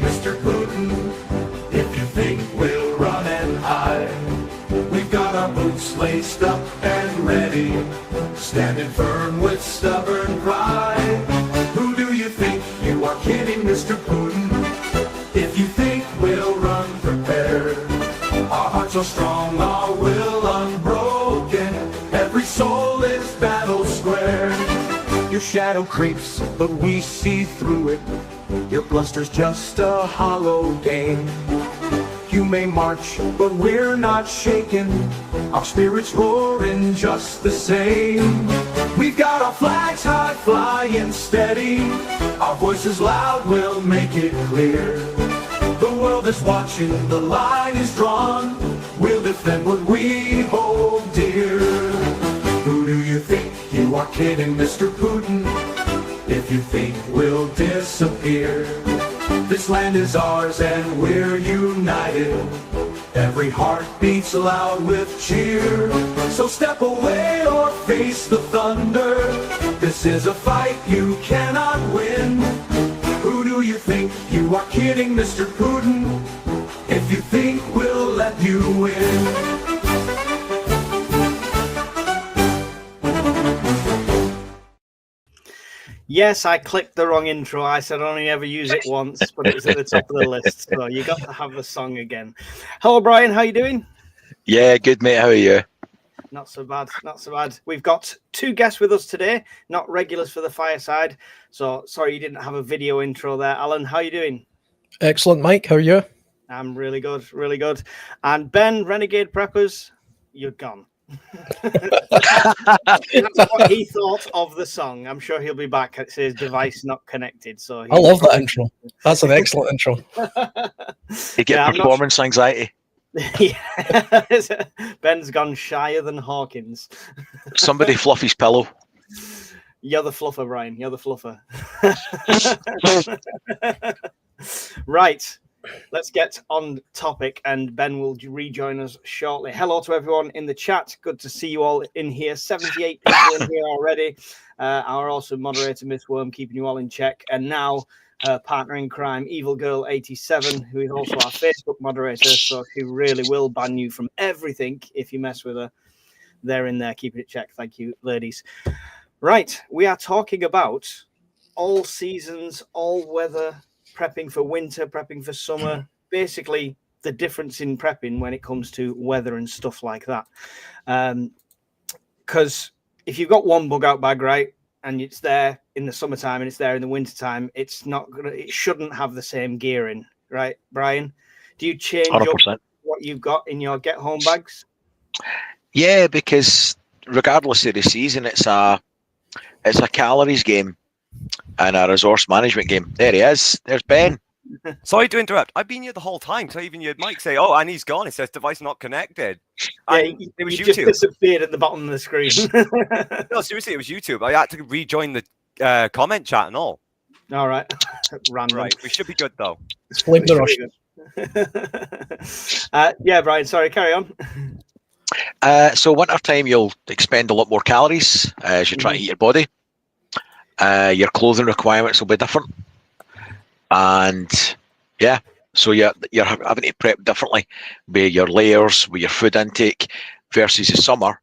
Mr. Putin. If you think we'll run and hide, we've got our boots laced up and ready, standing firm with stubborn pride. Who do you think you are kidding, Mr. Putin? If you think we'll run prepared, our hearts are strong, our will unbroken, every soul is battle squared. Your shadow creeps, but we see through it. Your bluster's just a hollow game. You may march, but we're not shaken. Our spirits roaring just the same. We've got our flags high, flying steady. Our voices loud, we'll make it clear. The world is watching, the line is drawn. We'll defend what we hold dear. Who do you think you are kidding, Mr. Putin? If you think we'll disappear, this land is ours and we're united. Every heart beats loud with cheer. So step away or face the thunder. This is a fight you cannot win. Who do you think you are kidding, Mr. Putin? If you think we'll let you win. Yes, I clicked the wrong intro. I said I only ever use it once, but it was at the top of the list. So you got to have the song again. Hello, Brian. How you doing? Yeah, good, mate. How are you? Not so bad. Not so bad. We've got two guests with us today, not regulars for the Fireside. So sorry you didn't have a video intro there. Alan, how you doing? Excellent, Mike. How are you? I'm really good. Really good. And Ben, Renegade Preppers, you're gone. That's what he thought of the song. I'm sure he'll be back. It says device not connected. So I love that intro. That's an excellent intro. You get performance anxiety. Yeah. Ben's gone shyer than Hawkins. Somebody fluff his pillow. You're the fluffer, Brian. You're the fluffer. Right. Let's get on topic, and Ben will rejoin us shortly. Hello to everyone in the chat. Good to see you all in here. 78 people in here already. Our awesome moderator, Miss Worm, keeping you all in check. And now, partner in crime, Evil Girl 87, who is also our Facebook moderator. So she really will ban you from everything if you mess with her. They're in there, keeping it checked. Thank you, ladies. Right. We are talking about all seasons, all weather, prepping for winter, prepping for summer, basically the difference in prepping when it comes to weather and stuff like that. Because if you've got one bug out bag, right, and it's there in the summertime and it's there in the wintertime, it's not gonna, it shouldn't have the same gear in, right, Brian? Do you change up what you've got in your get home bags? Yeah, because regardless of the season, it's a calories game and a resource management game. There he is. There's Ben. Sorry to interrupt. I've been here the whole time. So even you had Mike say, "Oh, and he's gone." It says device not connected. Yeah, it was YouTube. Just disappeared at the bottom of the screen. No, seriously, it was YouTube. I had to rejoin the comment chat and all. All right. Random. Right. We should be good though. Blame the Russian. Yeah, Brian. Sorry. Carry on. So wintertime, you'll expend a lot more calories as you try to eat your body. Your clothing requirements will be different, and yeah, so you're having to prep differently with your layers, with your food intake versus the summer.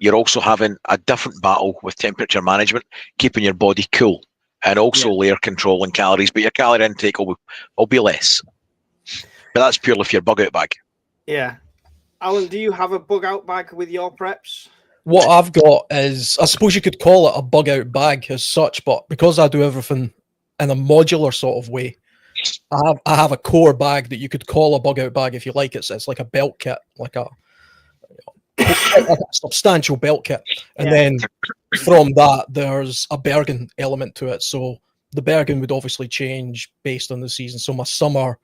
You're also having a different battle with temperature management, keeping your body cool, and also layer control and calories. But your calorie intake will be less. But that's purely for your bug out bag. Yeah, Alan, do you have a bug out bag with your preps? What I've got is, I suppose you could call it a bug out bag as such, but because I do everything in a modular sort of way, I have a core bag that you could call a bug out bag if you like. It's like a belt kit, like a substantial belt kit. And then from that, there's a Bergen element to it. So the Bergen would obviously change based on the season. So my summer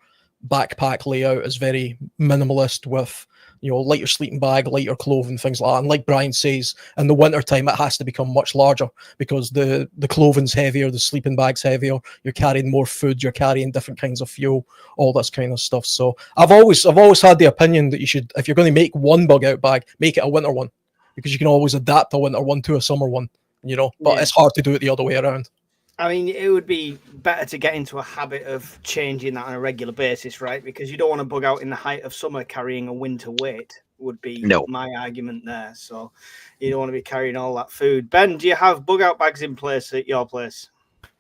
backpack layout is very minimalist with, you know, lighter sleeping bag, lighter clothing, things like that. And like Brian says, in the wintertime, it has to become much larger because the clothing's heavier, the sleeping bag's heavier, you're carrying more food, you're carrying different kinds of fuel, all this kind of stuff. So I've always had the opinion that you should, if you're going to make one bug out bag, make it a winter one, because you can always adapt a winter one to a summer one, you know, but it's hard to do it the other way around. I mean, it would be better to get into a habit of changing that on a regular basis, right? Because you don't want to bug out in the height of summer carrying a winter weight, would be my argument there. So you don't want to be carrying all that food. Ben, do you have bug out bags in place at your place?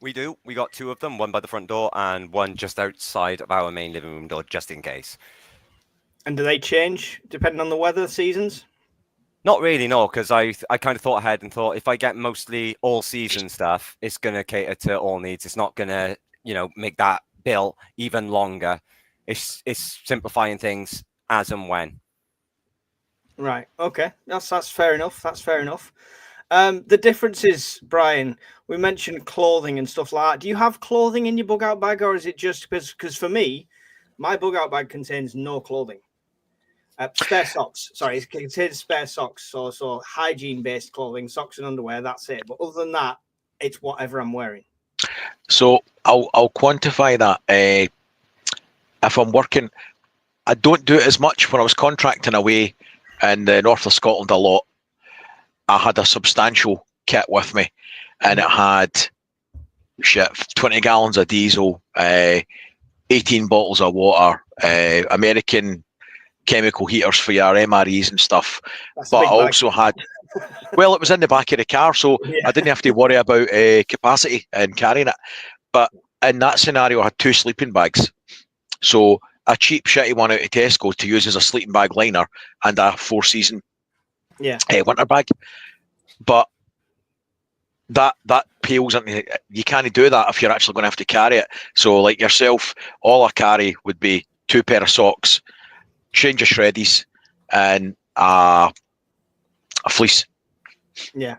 We do. We got 2 of them, one by the front door and one just outside of our main living room door, just in case. And do they change depending on the weather seasons? Not really, no, because I kind of thought ahead and thought if I get mostly all season stuff, it's going to cater to all needs. It's not going to, make that bill even longer. It's simplifying things as and when. Right. Okay. That's fair enough. That's fair enough. The difference is, Brian, we mentioned clothing and stuff like that. Do you have clothing in your bug out bag, or is it just because for me, my bug out bag contains no clothing? Spare socks. Sorry, it contains spare socks. So hygiene-based clothing, socks and underwear. That's it. But other than that, it's whatever I'm wearing. So I'll quantify that. If I'm working, I don't do it as much. When I was contracting away in the north of Scotland a lot, I had a substantial kit with me, and it had 20 gallons of diesel, 18 bottles of water, American chemical heaters for your MREs and stuff. But I also had, well, it was in the back of the car, so I didn't have to worry about capacity and carrying it. But in that scenario, I had 2 sleeping bags. So a cheap, shitty one out of Tesco to use as a sleeping bag liner, and a 4-season winter bag. But that pales into, you can't do that if you're actually going to have to carry it. So like yourself, all I carry would be 2 pair of socks, change of shreddies, and a fleece. Yeah.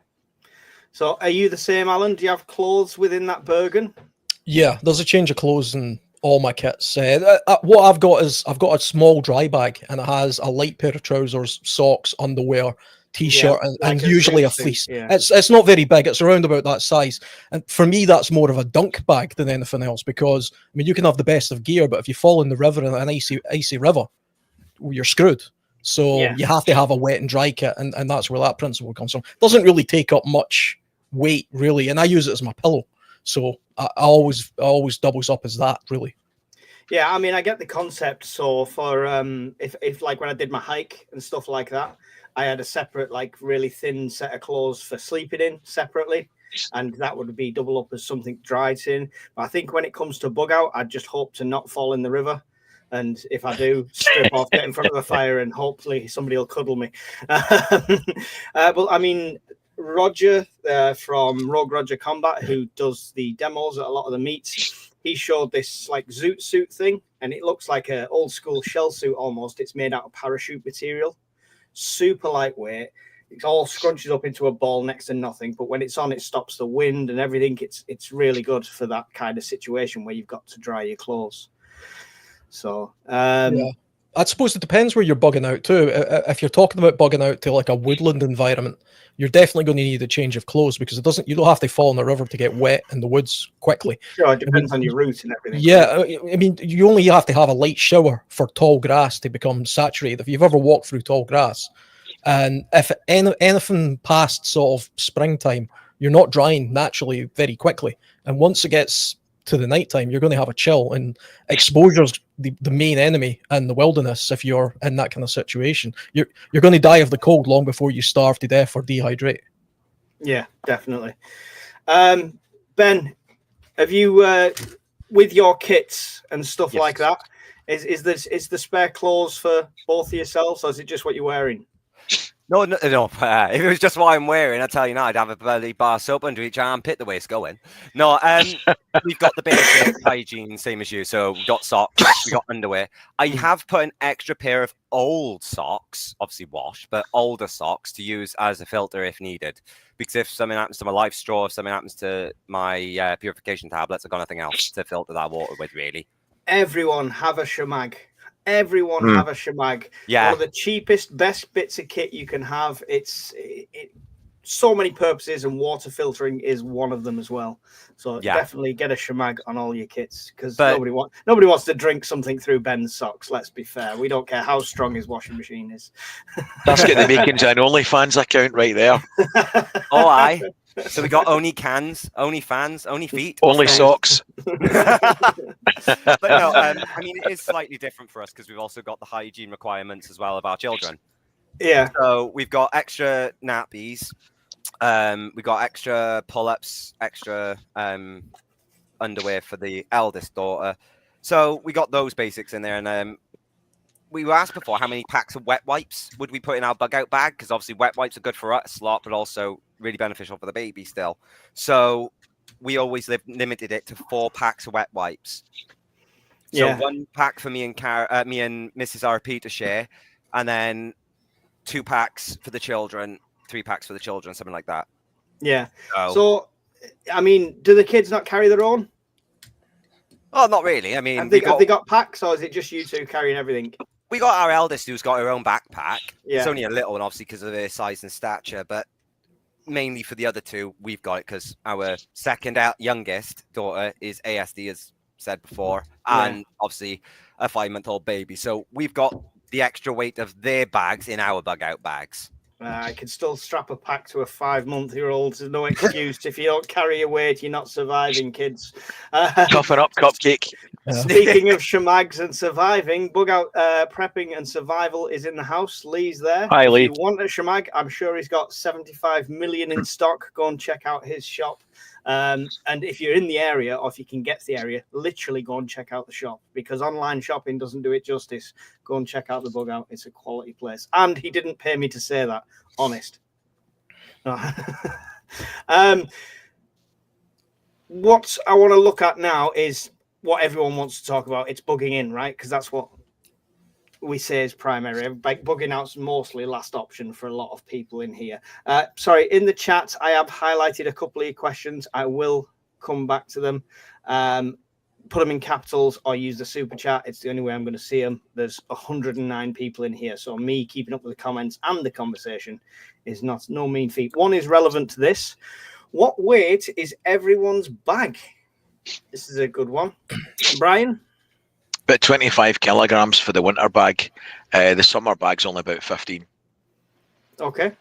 So are you the same, Alan? Do you have clothes within that Bergen? Yeah, there's a change of clothes in all my kits. What I've got is I've got a small dry bag, and it has a light pair of trousers, socks, underwear, t-shirt, and usually a fleece. Yeah. It's not very big. It's around about that size. And for me, that's more of a dunk bag than anything else, because I mean, you can have the best of gear, but if you fall in the river, in an icy river, you're screwed. So you have to have a wet and dry kit, and that's where that principle comes from. It doesn't really take up much weight, really, and I use it as my pillow. So I always doubles up as that, really. Yeah, I mean, I get the concept. So for if like when I did my hike and stuff like that, I had a separate, like, really thin set of clothes for sleeping in separately, and that would be double up as something dry in. But I think when it comes to bug out, I just hope to not fall in the river. And if I do, strip off, get in front of a fire, and hopefully somebody will cuddle me. But I mean, Roger from Rogue Roger Combat, who does the demos at a lot of the meets, he showed this like zoot suit thing, and it looks like an old school shell suit almost. It's made out of parachute material, super lightweight. It all scrunches up into a ball next to nothing, but when it's on, it stops the wind and everything. It's really good for that kind of situation where you've got to dry your clothes. So I suppose it depends where you're bugging out too. If you're talking about bugging out to like a woodland environment, you're definitely going to need a change of clothes, because you don't have to fall in the river to get wet in the woods quickly. Sure, it depends on your route and everything. Yeah, I mean, you only have to have a light shower for tall grass to become saturated. If you've ever walked through tall grass, and if anything past sort of springtime, you're not drying naturally very quickly. And once it gets to the nighttime, you're going to have a chill, and exposure's the main enemy in the wilderness. If you're in that kind of situation, you're going to die of the cold long before you starve to death or dehydrate. Yeah, definitely. Ben, have you with your kits and stuff like that, is the spare clothes for both of yourselves, or is it just what you're wearing? No. If it was just what I'm wearing, I tell you now, I'd have a bloody bar soap under each armpit the way it's going. No, we've got the basic hygiene, same as you. So we've got socks, we got underwear. I have put an extra pair of old socks, obviously washed, but older socks to use as a filter if needed. Because if something happens to my life straw, if something happens to my purification tablets, I've got nothing else to filter that water with, really. Everyone have a shamag. Everyone have a shamag. Yeah. One of the cheapest, best bits of kit you can have. It's so many purposes, and water filtering is one of them as well. So definitely get a shamag on all your kits, because nobody wants to drink something through Ben's socks. Let's be fair. We don't care how strong his washing machine is. That's got the makings of an OnlyFans account right there. Oh, aye. So we got only cans, only fans, only feet, Only so- socks. But no, I mean it is slightly different for us because we've also got the hygiene requirements as well of our children. Yeah. So we've got extra nappies, we got extra pull-ups, extra underwear for the eldest daughter. So we got those basics in there, and we were asked before how many packs of wet wipes would we put in our bug out bag, because obviously wet wipes are good for us a lot, but also really beneficial for the baby still. So we always limited it to 4 packs of wet wipes. So Yeah. 1 pack for me and Mrs. RP to share, and then 2 packs for the children, 3 packs for the children, something like that. Yeah. So, I mean, do the kids not carry their own? Oh, not really. I mean, Have they got packs, or is it just you two carrying everything? we got our eldest who's got her own backpack. Yeah. It's only a little one, obviously, because of her size and stature, but mainly for the other 2, we've got it because our second youngest daughter is ASD, as said before, and obviously a 5-month-old baby. So we've got the extra weight of their bags in our bug out bags. I can still strap a pack to a 5-month-old. There's no excuse. If you don't carry your weight, you're not surviving, kids. Toughen up, cupcake. Speaking of shamags and surviving, bug out prepping and survival is in the house. Lee's there. Hi, Lee. If you want a shamag, I'm sure he's got 75 million in stock. Go and check out his shop. And if you're in the area, or if you can get to the area, literally go and check out the shop, because online shopping doesn't do it justice. Go and check out the bug out. It's a quality place. And he didn't pay me to say that. Honest. What I want to look at now is what everyone wants to talk about. It's bugging in, right? Because that's what we say is primary. Like, bugging out's mostly last option for a lot of people in here. Sorry, in the chat, I have highlighted a couple of your questions. I will come back to them. Put them in capitals or use the super chat. It's the only way I'm going to see them. There's 109 people in here, so me keeping up with the comments and the conversation is no mean feat. One is relevant to this. What weight is everyone's bag? This is a good one. Brian? About 25 kilograms for the winter bag. The summer bag's only about 15. Okay.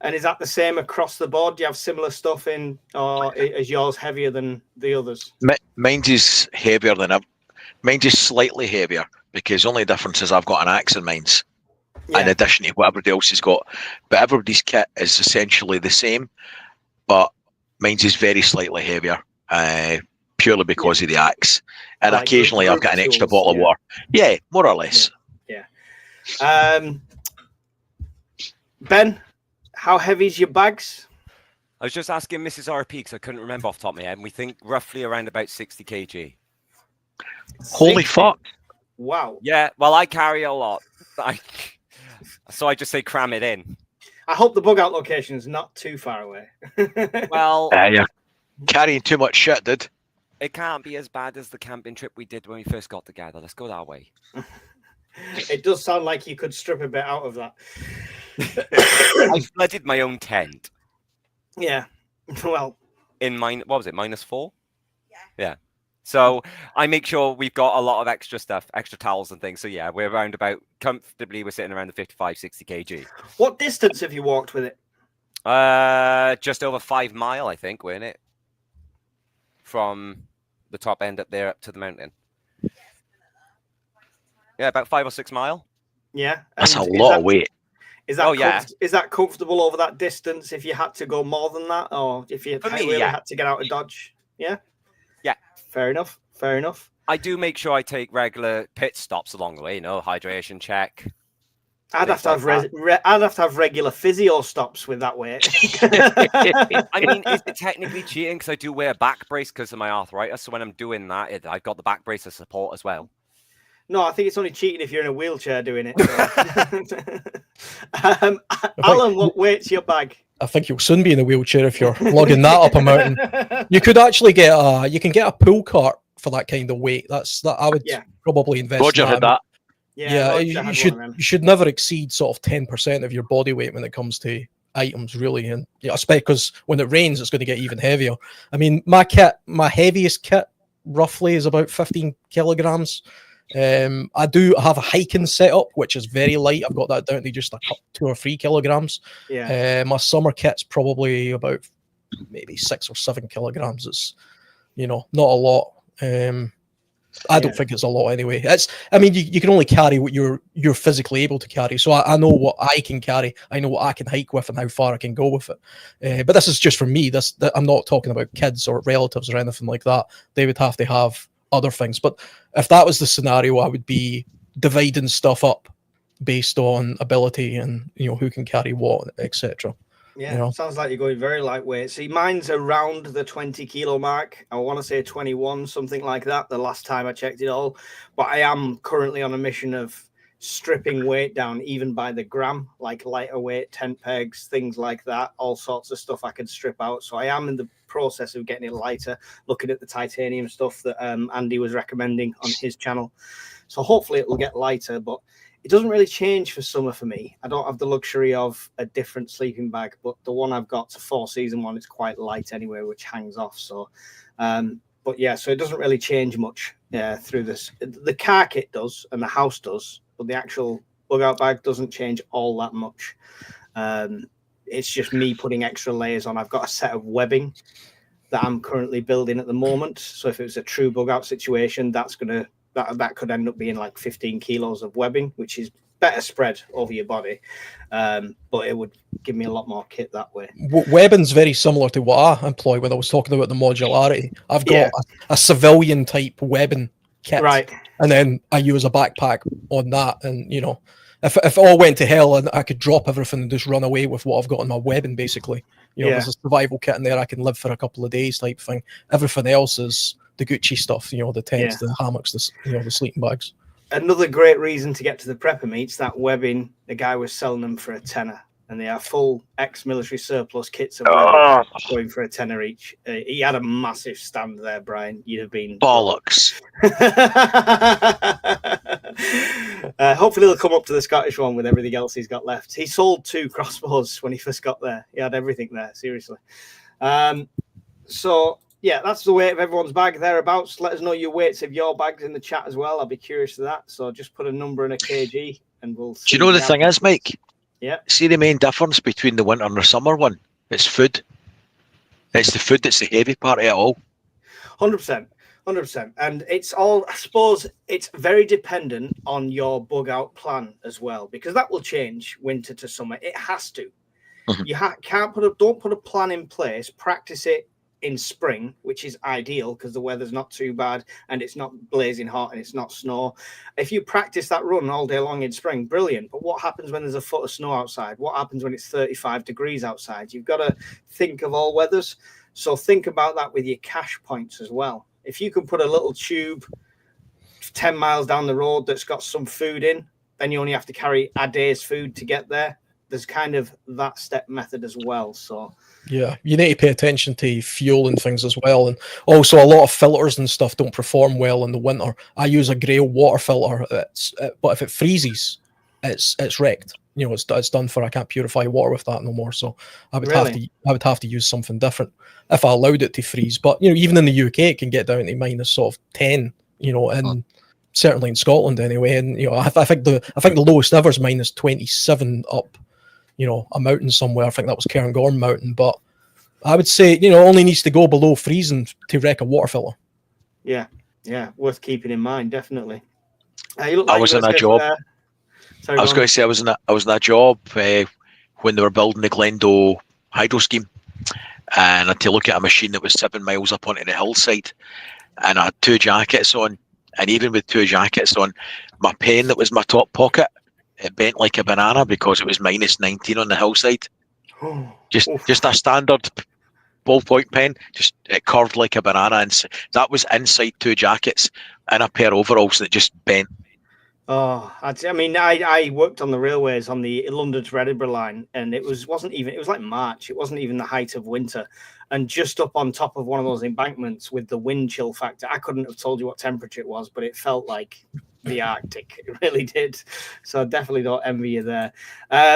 And is that the same across the board? Do you have similar stuff in, or is yours heavier than the others? Mine's is heavier than mine's is slightly heavier, because only difference is I've got an axe in mine's, in addition to what everybody else has got. But everybody's kit is essentially the same, but mine's is very slightly heavier, purely because of the axe. And Like occasionally I've got an extra tools, bottle of water. Yeah, more or less. Yeah. Ben, how heavy is your bags? I was just asking Mrs. RP because I couldn't remember off the top of my head, and we think roughly around about 60 kg. Holy fuck. Wow. Yeah, well, I carry a lot. So I just say cram it in. I hope the bug out location is not too far away. Well, You're carrying too much shit, dude. it can't be as bad as the camping trip we did when we first got together. Let's go that way. It does sound like you could strip a bit out of that. I flooded my own tent. Yeah. Well, in what was it, -4? Yeah. So I make sure we've got a lot of extra stuff, extra towels and things. So yeah, we're around about comfortably, we're sitting around the 55, 60 kg. What distance have you walked with it? Just over 5 mile, I think, weren't it? From the top end up there up to the mountain. Yeah, about 5 or 6 mile. Yeah. That's a lot of weight. Is that is that comfortable over that distance if you had to go more than that, or if you had to get out of Dodge? Yeah. Yeah. Fair enough. Fair enough. I do make sure I take regular pit stops along the way, hydration check. I'd have to have regular physio stops with that weight. I mean, is it technically cheating? Because I do wear a back brace because of my arthritis. So when I'm doing that, I've got the back brace as support as well. No, I think it's only cheating if you're in a wheelchair doing it. So. Alan, what weight's your bag? I think you'll soon be in a wheelchair if you're lugging that up a mountain. You could actually get a pull cart for that kind of weight. I would probably invest. Roger had that. Yeah, you should never exceed sort of 10% of your body weight when it comes to items, really, and especially because when it rains, it's going to get even heavier. I mean, my heaviest kit roughly is about 15 kilograms. I do have a hiking setup, which is very light. I've got that down to just 2 or 3 kilograms. Yeah. My summer kit's probably about maybe 6 or 7 kilograms. It's, not a lot. I don't think it's a lot anyway. I mean, you can only carry what you're physically able to carry. So I know what I can carry. I know what I can hike with and how far I can go with it. But this is just for me. I'm not talking about kids or relatives or anything like that. They would have to have other things. But if that was the scenario, I would be dividing stuff up based on ability and who can carry what, etc. Yeah, sounds like you're going very lightweight. See, mine's around the 20 kilo mark. I want to say 21, something like that, the last time I checked it all. But I am currently on a mission of stripping weight down, even by the gram, like lighter weight, tent pegs, things like that, all sorts of stuff I can strip out. So I am in the process of getting it lighter, looking at the titanium stuff that Andy was recommending on his channel. So hopefully it will get lighter, but it doesn't really change for summer for me. I don't have the luxury of a different sleeping bag, but the one I've got, a 4-season one, it's quite light anyway, which hangs off. So, but yeah, so it doesn't really change much through this. The car kit does, and the house does, but the actual bug out bag doesn't change all that much. It's just me putting extra layers on. I've got a set of webbing that I'm currently building at the moment. So if it was a true bug out situation, that could end up being like 15 kilos of webbing, which is better spread over your body. But it would give me a lot more kit that way. Webbing's very similar to what I employ when I was talking about the modularity. I've got a civilian type webbing kit, right? And then I use a backpack on that. And, if it all went to hell and I could drop everything and just run away with what I've got in my webbing, basically, there's a survival kit in there. I can live for a couple of days type thing. Everything else is the Gucci stuff, the tents, the hammocks, the sleeping bags. Another great reason to get to the prepper meets, that webbing, the guy was selling them for $10, and they are full ex-military surplus kits of webbing going for $10 each. He had a massive stand there, Brian. You'd have been bollocks. Hopefully he'll come up to the Scottish one with everything else he's got left. He sold 2 crossbows when he first got there. He had everything there, seriously. So yeah, that's the weight of everyone's bag thereabouts. Let us know your weights of your bags in the chat as well. I'll be curious to that. So just put a number and a kg and we'll see. Do you know the thing is, Mike? Yeah. See the main difference between the winter and the summer one? It's food. It's the food that's the heavy part of it all. 100%. 100%. And it's all, I suppose, it's very dependent on your bug out plan as well, because that will change winter to summer. It has to. Mm-hmm. You don't put a plan in place, practice it in spring, which is ideal because the weather's not too bad and it's not blazing hot and it's not snow. If you practice that run all day long in spring, brilliant. But what happens when there's a foot of snow outside? What happens when it's 35 degrees outside? You've got to think of all weathers. So think about that with your cache points as well. If you can put a little tube 10 miles down the road that's got some food in, then you only have to carry a day's food to get there. There's kind of that step method as well. So yeah, you need to pay attention to fuel and things as well. And also a lot of filters and stuff don't perform well in the winter. I use a grey water filter, but if it freezes, it's wrecked. It's done for. I can't purify water with that no more. So I would have to use something different if I allowed it to freeze. But even in the UK, it can get down to minus sort of 10. And certainly in Scotland anyway. And I think the lowest ever is minus 27 up. A mountain somewhere. I think that was Cairngorm Mountain, but I would say, only needs to go below freezing to wreck a water filter. Yeah, worth keeping in mind, definitely. I was in that job. I was going to say I was in that job when they were building the Glendo hydro scheme, and I had to look at a machine that was 7 miles up onto the hillside, and I had 2 jackets on, and even with 2 jackets on, my pen that was my top pocket, it bent like a banana because it was minus 19 on the hillside. Just a standard ballpoint pen, it curved like a banana, and that was inside 2 jackets and a pair of overalls that just bent. I worked on the railways on the London to Edinburgh line, and it was like March. It wasn't even the height of winter, and just up on top of one of those embankments with the wind chill factor, I couldn't have told you what temperature it was, but it felt like the Arctic. It really did. So I definitely don't envy you there.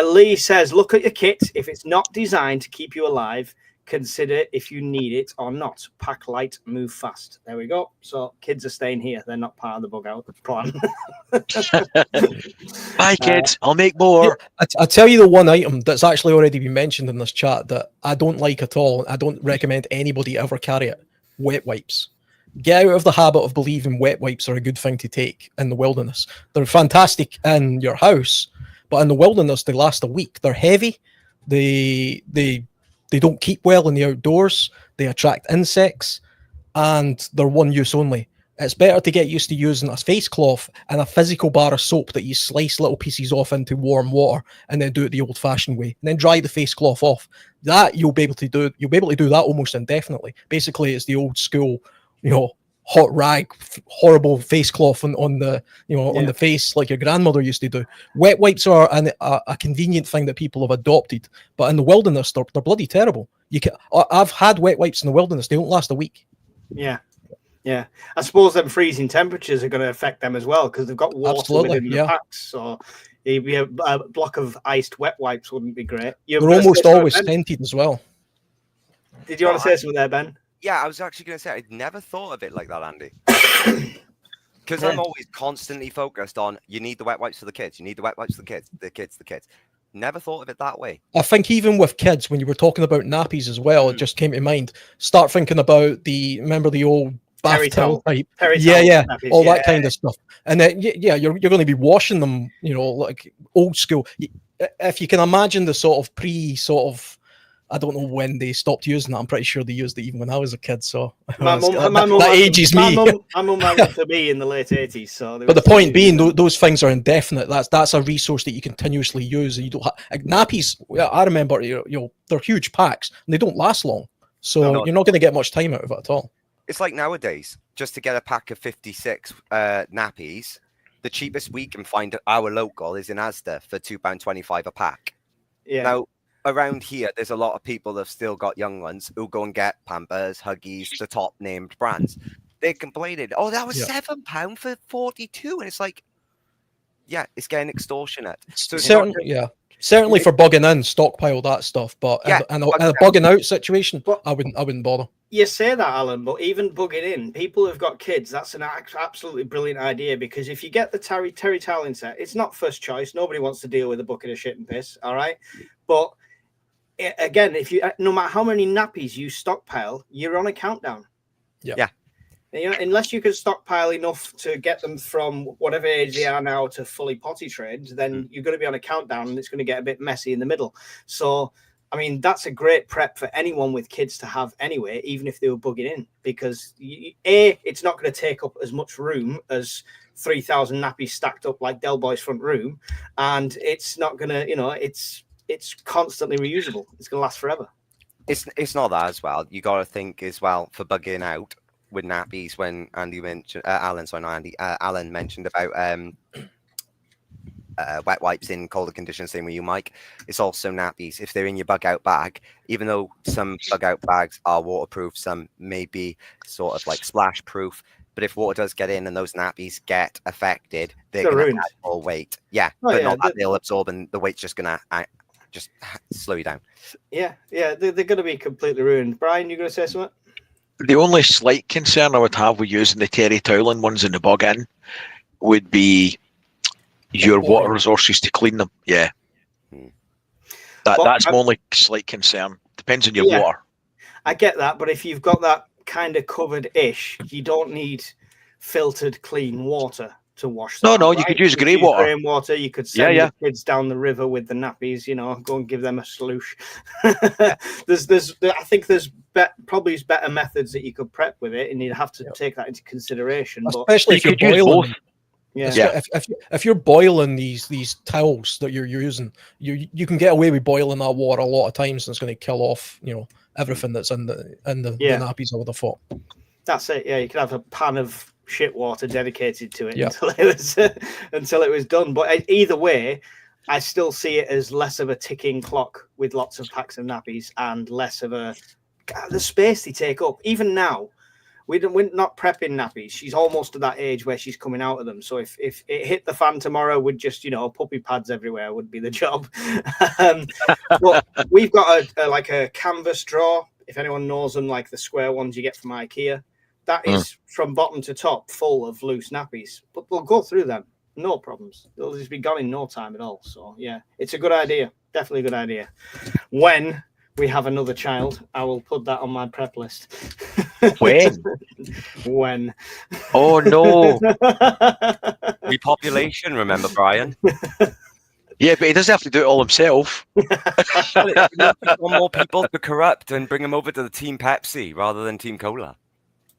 Lee says, look at your kit. If it's not designed to keep you alive, consider if you need it or not. Pack light, move fast. There we go. So kids are staying here. They're not part of the bug out plan. Bye, kids. I'll make more. I tell you the one item that's actually already been mentioned in this chat that I don't like at all. I don't recommend anybody ever carry it. Wet wipes. Get out of the habit of believing wet wipes are a good thing to take in the wilderness. They're fantastic in your house, but in the wilderness they last a week. They're heavy. They don't keep well in the outdoors. They attract insects, and they're one use only. It's better to get used to using a face cloth and a physical bar of soap that you slice little pieces off into warm water and then do it the old-fashioned way. And then dry the face cloth off. That you'll be able to do. You'll be able to do that almost indefinitely. Basically, it's the old school, hot rag, horrible face cloth on the the face like your grandmother used to do. Wet wipes are a convenient thing that people have adopted, but in the wilderness they're bloody terrible. I've had wet wipes in the wilderness; they don't last a week. Yeah. I suppose them freezing temperatures are going to affect them as well because they've got water within the packs. So a block of iced wet wipes wouldn't be great. They're almost always scented as well. Did you want to say something there, Ben? Yeah, I was actually going to say, I'd never thought of it like that, Andy. Because I'm always constantly focused on, you need the wet wipes for the kids. You need the wet wipes for the kids. Never thought of it that way. I think even with kids, when you were talking about nappies as well, it just came to mind. Start thinking about remember the old bath towel type? Nappies, all that kind of stuff. And then, you're going to be washing them, like old school. If you can imagine the sort of I don't know when they stopped using it. I'm pretty sure they used it even when I was a kid. So that ages me. My mum had it for me in the late 80s. So, but the point being, those things are indefinite. That's a resource that you continuously use, and you don't have nappies. I remember, they're huge packs and they don't last long. So you're not going to get much time out of it at all. It's like nowadays, just to get a pack of 56 nappies, the cheapest we can find at our local is in Asda for £2.25 a pack. Yeah. Now, around here, there's a lot of people that have still got young ones who go and get Pampers, Huggies, the top named brands. They're complaining, that was £7 for 42. And it's like, it's getting extortionate. So certainly for bugging in, stockpile that stuff. But in a bugging out situation, I wouldn't bother. You say that, Alan, but even bugging in, people who've got kids, that's an absolutely brilliant idea, because if you get the terry toweling set, it's not first choice. Nobody wants to deal with a bucket of shit and piss, all right? But again, no matter how many nappies you stockpile, you're on a countdown. Yeah. Unless you can stockpile enough to get them from whatever age they are now to fully potty trained, then you're going to be on a countdown and it's going to get a bit messy in the middle. So, I mean, that's a great prep for anyone with kids to have anyway, even if they were bugging in, because it's not going to take up as much room as 3,000 nappies stacked up like Del Boy's front room, and it's not going to, it's constantly reusable. It's going to last forever. It's not that as well. You got to think as well for bugging out with nappies. When Andy mentioned, Alan mentioned about wet wipes in colder conditions, same with you, Mike. It's also nappies. If they're in your bug out bag, even though some bug out bags are waterproof, some may be sort of like splash proof. But if water does get in and those nappies get affected, they're going to add more weight. Not that they'll absorb, and the weight's just going to just slow you down. They're going to be completely ruined. Brian, you going to say something? The only slight concern I would have with using the terry toweling ones in the bug in would be your water resources to clean them. Yeah. That's my only slight concern. Depends on your water. I get that, but if you've got that kind of covered-ish, you don't need filtered clean water to wash them. No, you could use grey water. Rainwater. You could send the kids down the river with the nappies, go and give them a sloosh. I think there's probably better methods that you could prep with it, and you'd have to take that into consideration. Especially if you're boiling. If you're boiling these towels that you're using, you can get away with boiling that water a lot of times, and it's going to kill off everything that's in the nappies. I would have thought. That's it. Yeah, you could have a pan of shit water dedicated to it until it was done. But either way, I still see it as less of a ticking clock with lots of packs of nappies and less of the space they take up. Even now, we're not prepping nappies. She's almost at that age where she's coming out of them. So if it hit the fan tomorrow with just, puppy pads everywhere would be the job. But we've got a canvas drawer if anyone knows them, like the square ones you get from IKEA, that is from bottom to top full of loose nappies. But we'll go through them, no problems. They'll just be gone in no time at all. So yeah, it's a good idea. Definitely a good idea. When we have another child, I will put that on my prep list. When? When? Oh no! Repopulation, remember, Brian? Yeah, but he doesn't have to do it all himself. One more people to corrupt and bring them over to the Team Pepsi rather than Team Cola.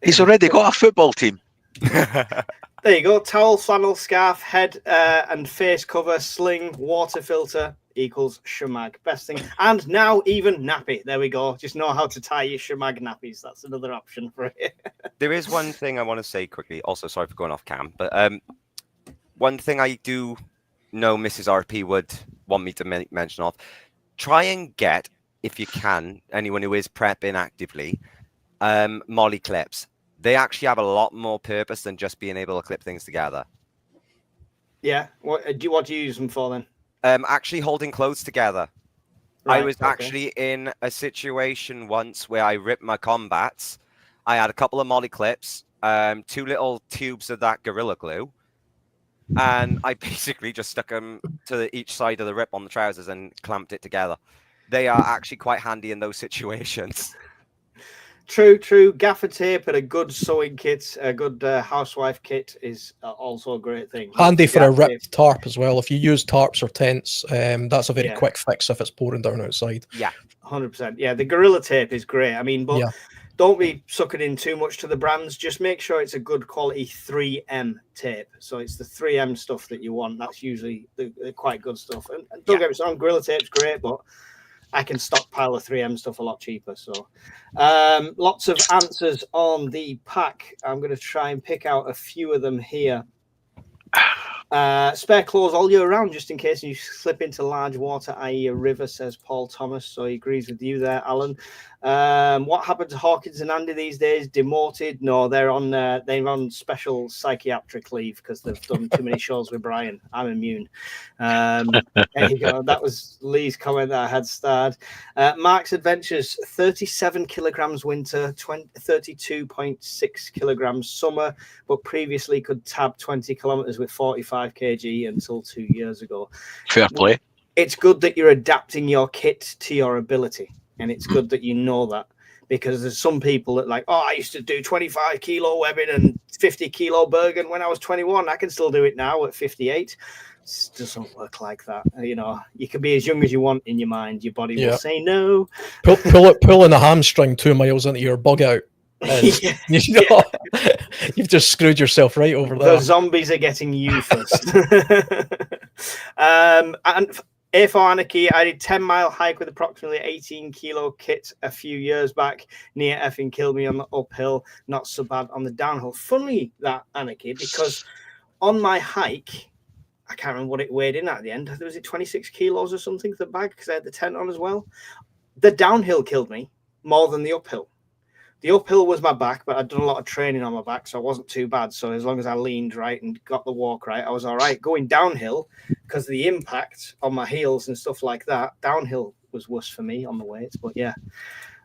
He's already got a football team. There you go. Towel, flannel, scarf, head and face cover, sling, water filter equals shamag. Best thing. And now even nappy. There we go. Just know how to tie your shamag nappies. That's another option for it. There is one thing I want to say quickly. Also, sorry for going off cam, but one thing I do know Mrs. RP would want me to mention off. Try and get, if you can, anyone who is prepping actively, molly clips. They actually have a lot more purpose than just being able to clip things together. Yeah. What do you use them for then? Actually holding clothes together. Right, I was actually in a situation once where I ripped my combats. I had a couple of molly clips, 2 little tubes of that Gorilla Glue, and I basically just stuck them to each side of the rip on the trousers and clamped it together. They are actually quite handy in those situations. True. Gaffer tape and a good sewing kit, a good housewife kit is also a great thing. Handy for a ripped tape. tarp as well. If you use tarps or tents, that's a very quick fix if it's pouring down outside. Yeah, 100%. Yeah, the Gorilla tape is great. I mean, but Yeah. don't be sucking in too much to the brands. Just make sure it's a good quality 3M tape. So it's the 3M stuff that you want. That's usually the quite good stuff. And don't get me wrong, Gorilla tape's great, but I can stockpile the 3M stuff a lot cheaper. So lots of answers on the pack. I'm going to try and pick out a few of them here. Spare clothes all year round, just in case you slip into large water, i.e. a river, says Paul Thomas. So he agrees with you there, Alan. What happened to Hawkins and Andy these days? Demoted? No, they're on special psychiatric leave because they've done too many shows with Brian. I'm immune. There you go. That was Lee's comment that I had starred. Mark's Adventures, 37 kilograms winter, 32.6 kilograms summer, but previously could tab 20 kilometers with 45 kg until 2 years ago. Fair play. It's good that you're adapting your kit to your ability. And it's good that you know that, because there's some people that like, I used to do 25 kilo webbing and 50 kilo Bergen when I was 21. I can still do it now at 58. It doesn't work like that. You know, you can be as young as you want in your mind. Your body will say no. Pulling a hamstring 2 miles into your bug out. You've just screwed yourself right over there. The zombies are getting you first. And A4 Anarchy, I did 10-mile hike with approximately 18 kilo kit a few years back. Near effing killed me on the uphill, not so bad on the downhill. Funny that, Anarchy, because on my hike, I can't remember what it weighed in at the end. Was it 26 kilos or something, the bag, because I had the tent on as well? The downhill killed me more than the uphill. The uphill was my back, but I'd done a lot of training on my back, so I wasn't too bad. So as long as I leaned right and got the walk right, I was all right. Going downhill, because of the impact on my heels and stuff like that, downhill was worse for me on the weights. But yeah,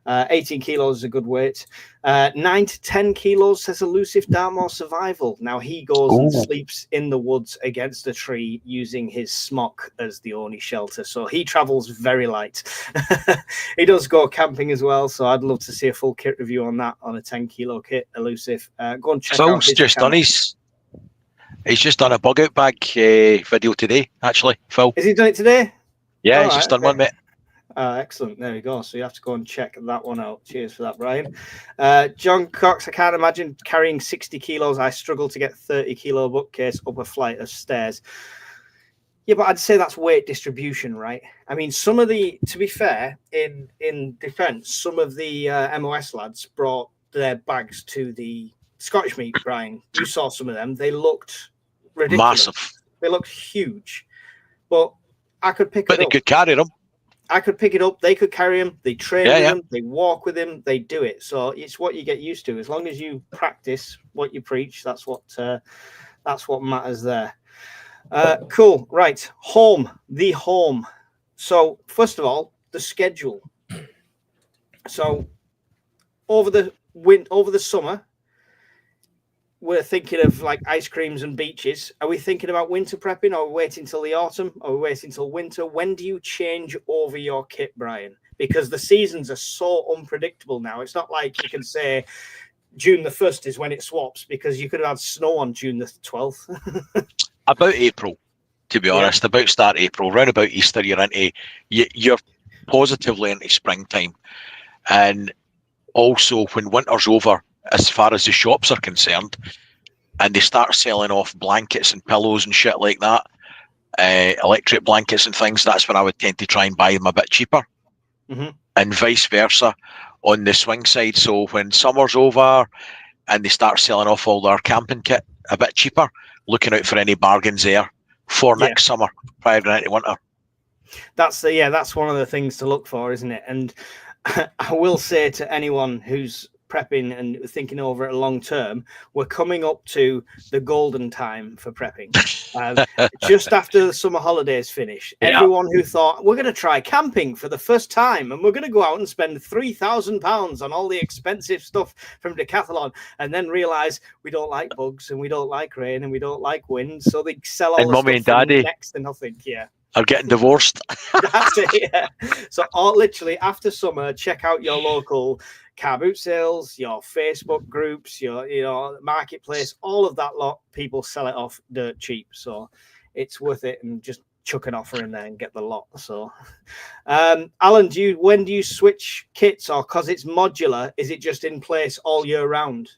18 kilos is a good weight. 9 to 10 kilos, says Elusive Dartmoor Survival. Now he goes and sleeps in the woods against a tree using his smock as the only shelter. So he travels very light. He does go camping as well. So I'd love to see a full kit review on that, on a 10 kilo kit. Elusive. Go and check out his just channel. done he's just done a bug out bag video today, actually, Phil. Is he done it today? Yeah, All he's just done one, mate. Excellent. There we go. So you have to go and check that one out. Cheers for that, Brian. John Cox, I can't imagine carrying 60 kilos. I struggle to get 30 kilo bookcase up a flight of stairs. Yeah, but I'd say that's weight distribution, right? I mean, some of the, to be fair, in defense, some of the MOS lads brought their bags to the Scottish meet, Brian. You saw some of them. They looked ridiculous. Massive. They looked huge. But I could pick it up. But they could carry them. I could pick it up. They could carry him. They train with him. They walk with him. They do it. So it's what you get used to. As long as you practice what you preach, that's what matters there. Cool. Right. The home. So first of all, the schedule. So over the summer, we're thinking of like ice creams and beaches. Are we thinking about winter prepping, or waiting till the autumn, or waiting till winter? When do you change over your kit, Brian? Because the seasons are so unpredictable now. It's not like you can say June the 1st is when it swaps, because you could have had snow on June the 12th. About April, to be honest, about start April, round about Easter, you're positively into springtime. And also when winter's over, as far as the shops are concerned, and they start selling off blankets and pillows and shit like that, electric blankets and things, that's when I would tend to try and buy them a bit cheaper. And vice versa on the swing side. So when summer's over and they start selling off all their camping kit a bit cheaper, looking out for any bargains there for next summer prior to winter. That's one of the things to look for, isn't it? And I will say to anyone who's prepping and thinking over it long term, we're coming up to the golden time for prepping. Just after the summer holidays finish, everyone who thought we're going to try camping for the first time and we're going to go out and spend £3,000 on all the expensive stuff from Decathlon, and then realize we don't like bugs and we don't like rain and we don't like wind, so they sell all and the Mummy stuff and Daddy next to nothing. Are getting divorced. That's it. Yeah. So literally after summer, check out your local car boot sales, your Facebook groups, your marketplace, all of that lot. People sell it off dirt cheap, so it's worth it. And just chuck an offer in there and get the lot. So, Alan, when do you switch kits, or because it's modular, is it just in place all year round?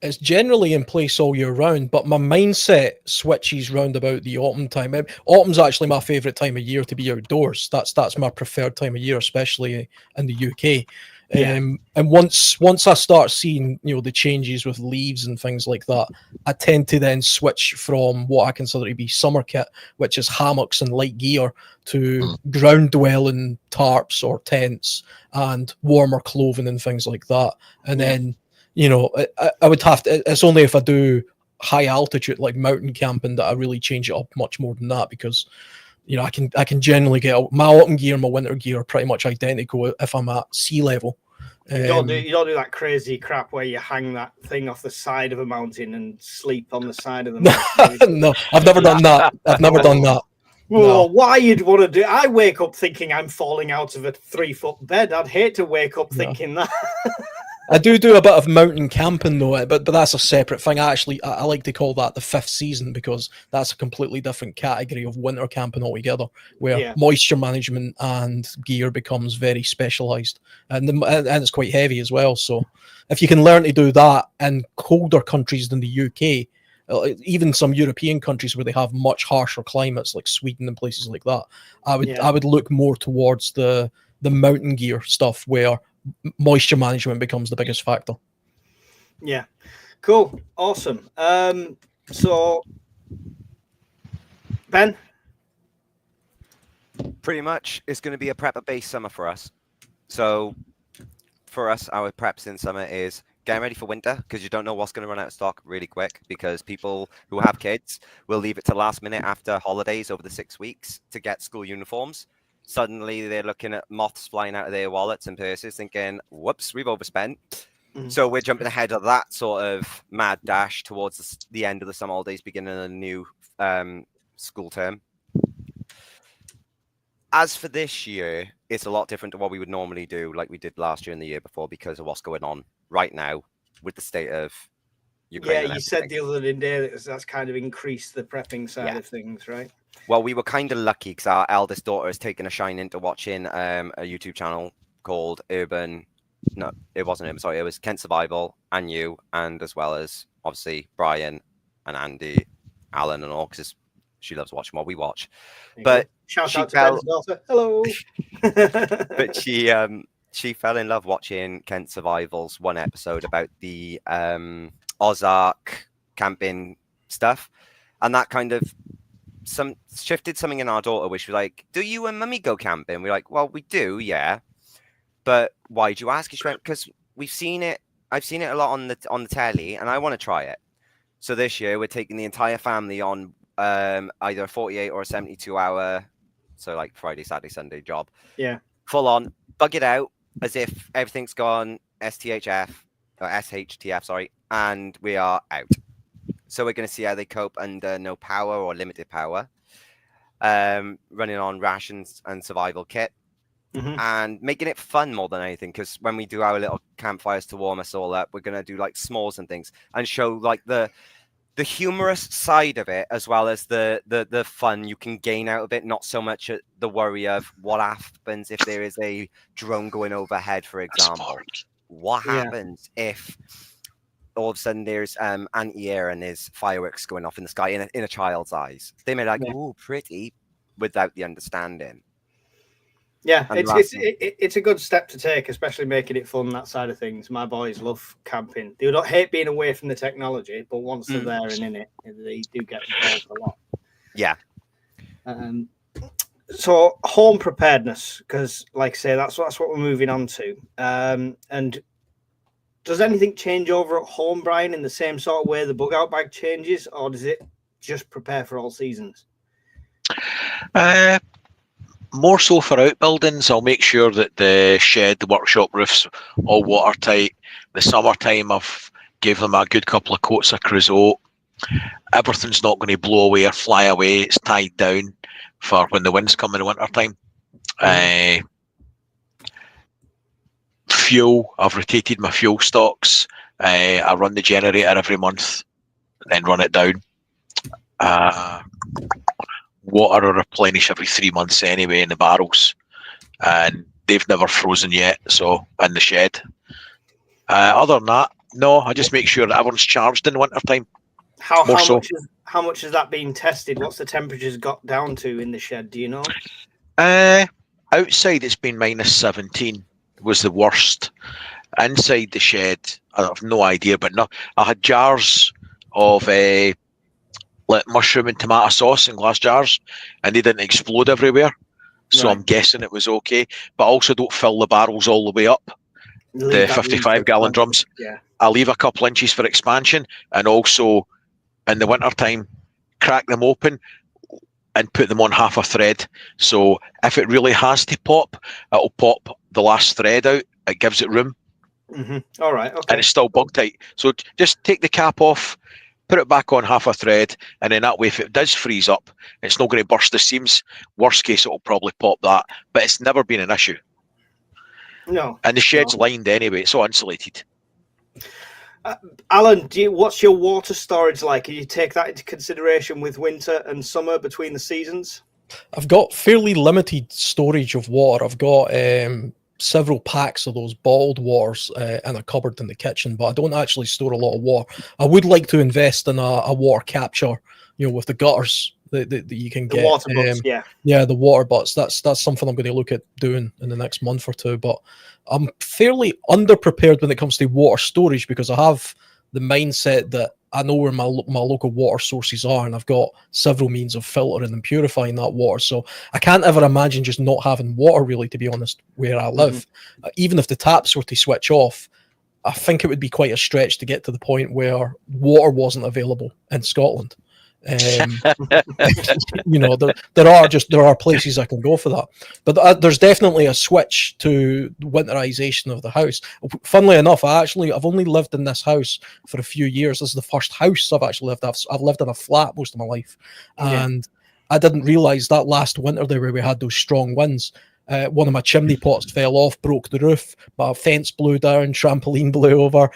It's generally in place all year round, but my mindset switches round about the autumn time. Autumn's actually my favourite time of year to be outdoors. That's my preferred time of year, especially in the UK. And once I start seeing the changes with leaves and things like that, I tend to then switch from what I consider to be summer kit, which is hammocks and light gear, to ground dwelling tarps or tents and warmer clothing and things like that. And then I would have to. It's only if I do high altitude, like mountain camping, that I really change it up much more than that, because I can generally get my autumn gear and my winter gear are pretty much identical if I'm at sea level. You don't do that crazy crap where you hang that thing off the side of a mountain and sleep on the side of the mountain. No, I've never done that. I've never done that. Well, why you'd want to do? I wake up thinking I'm falling out of a 3-foot bed. I'd hate to wake up thinking that. I do a bit of mountain camping though, but that's a separate thing. I like to call that the fifth season, because that's a completely different category of winter camping altogether, where moisture management and gear becomes very specialised, and it's quite heavy as well. So if you can learn to do that in colder countries than the UK, even some European countries where they have much harsher climates like Sweden and places like that, I would look more towards the mountain gear stuff, where moisture management becomes the biggest factor. Yeah, cool, awesome. So Ben, pretty much it's going to be a prepper based summer for us. So for us, our preps in summer is getting ready for winter, because you don't know what's going to run out of stock really quick, because people who have kids will leave it to last minute after holidays over the 6 weeks to get school uniforms. Suddenly they're looking at moths flying out of their wallets and purses thinking, whoops, we've overspent. So we're jumping ahead of that sort of mad dash towards the end of the summer holidays, beginning of a new school term. As for this year, it's a lot different to what we would normally do, like we did last year and the year before, because of what's going on right now with the state of Ukraine. Yeah, you said the other day that that's kind of increased the prepping side of things, right? Well, we were kind of lucky because our eldest daughter has taken a shine into watching a YouTube channel called No, it wasn't Urban. Sorry, it was Kent Survival, and you, and as well as obviously Brian and Andy, Alan, and all, because she loves watching what we watch. But shout out to Ben's daughter. Hello. But she fell in love watching Kent Survival's one episode about the Ozark camping stuff, and that kind of shifted something in our daughter, which was like, do you and mummy go camping? We're like, well, we do, yeah, but why do you ask? She went, because we've seen it, I've seen it a lot on the telly, and I want to try it. So this year we're taking the entire family on either a 48 or a 72 hour, so like Friday, Saturday, Sunday job, full on, bug it out as if everything's gone SHTF, sorry, and we are out. So we're going to see how they cope under no power or limited power, running on rations and survival kit, and making it fun more than anything. Because when we do our little campfires to warm us all up, we're going to do like s'mores and things, and show like the humorous side of it, as well as the fun you can gain out of it. Not so much the worry of what happens if there is a drone going overhead, for example. What happens if all of a sudden there's anti-air and there's fireworks going off in the sky in a child's eyes? They may like, "Ooh, pretty," without the understanding. Yeah, it's a good step to take, especially making it fun, that side of things. My boys love camping. They don't hate being away from the technology, but once they're there and in it, they do get involved a lot. Yeah. So home preparedness, because like I say, that's what we're moving on to. And does anything change over at home, Brian, in the same sort of way the bug out bag changes, or does it just prepare for all seasons? More so for outbuildings. I'll make sure that the shed, the workshop roofs, all watertight. The summertime, I've gave them a good couple of coats of creosote. Everything's not going to blow away or fly away. It's tied down for when the winds come in the wintertime. Fuel, I've rotated my fuel stocks. I run the generator every month, then run it down. Water I replenish every 3 months anyway in the barrels, and they've never frozen yet, so in the shed. Other than that, no, I just make sure that everyone's charged in the winter time. How much has that been tested? What's the temperatures got down to in the shed, do you know? Outside it's been -17 was the worst. Inside the shed, I have no idea, but no, I had jars of like mushroom and tomato sauce in glass jars, and they didn't explode everywhere, so I'm guessing it was okay. But also don't fill the barrels all the way up. The 55-gallon drums. Yeah, I leave a couple inches for expansion, and also in the winter time crack them open and put them on half a thread, so if it really has to pop, it'll pop the last thread out. It gives it room. All right, okay. And it's still bug tight, so just take the cap off, put it back on half a thread, and then that way, if it does freeze up, it's not going to burst the seams. Worst case, it'll probably pop that, but it's never been an issue. No. And the shed's lined anyway, it's all insulated. Alan, what's your water storage like? Can you take that into consideration with winter and summer between the seasons? I've got fairly limited storage of water. I've got several packs of those bottled waters in a cupboard in the kitchen, but I don't actually store a lot of water. I would like to invest in a water capture, with the gutters that you can get. The water butts, yeah, the water butts. That's something I'm going to look at doing in the next month or two. But I'm fairly underprepared when it comes to water storage, because I have the mindset that I know where my local water sources are, and I've got several means of filtering and purifying that water. So I can't ever imagine just not having water, really, to be honest, where I live. Even if the taps were to switch off, I think it would be quite a stretch to get to the point where water wasn't available in Scotland. There are places I can go for that, but there's definitely a switch to winterization of the house. Funnily enough, I've only lived in this house for a few years. This is the first house I've actually lived. I've lived in a flat most of my life, and I didn't realize that last winter there, where we had those strong winds, one of my chimney pots fell off, broke the roof, my fence blew down, trampoline blew over.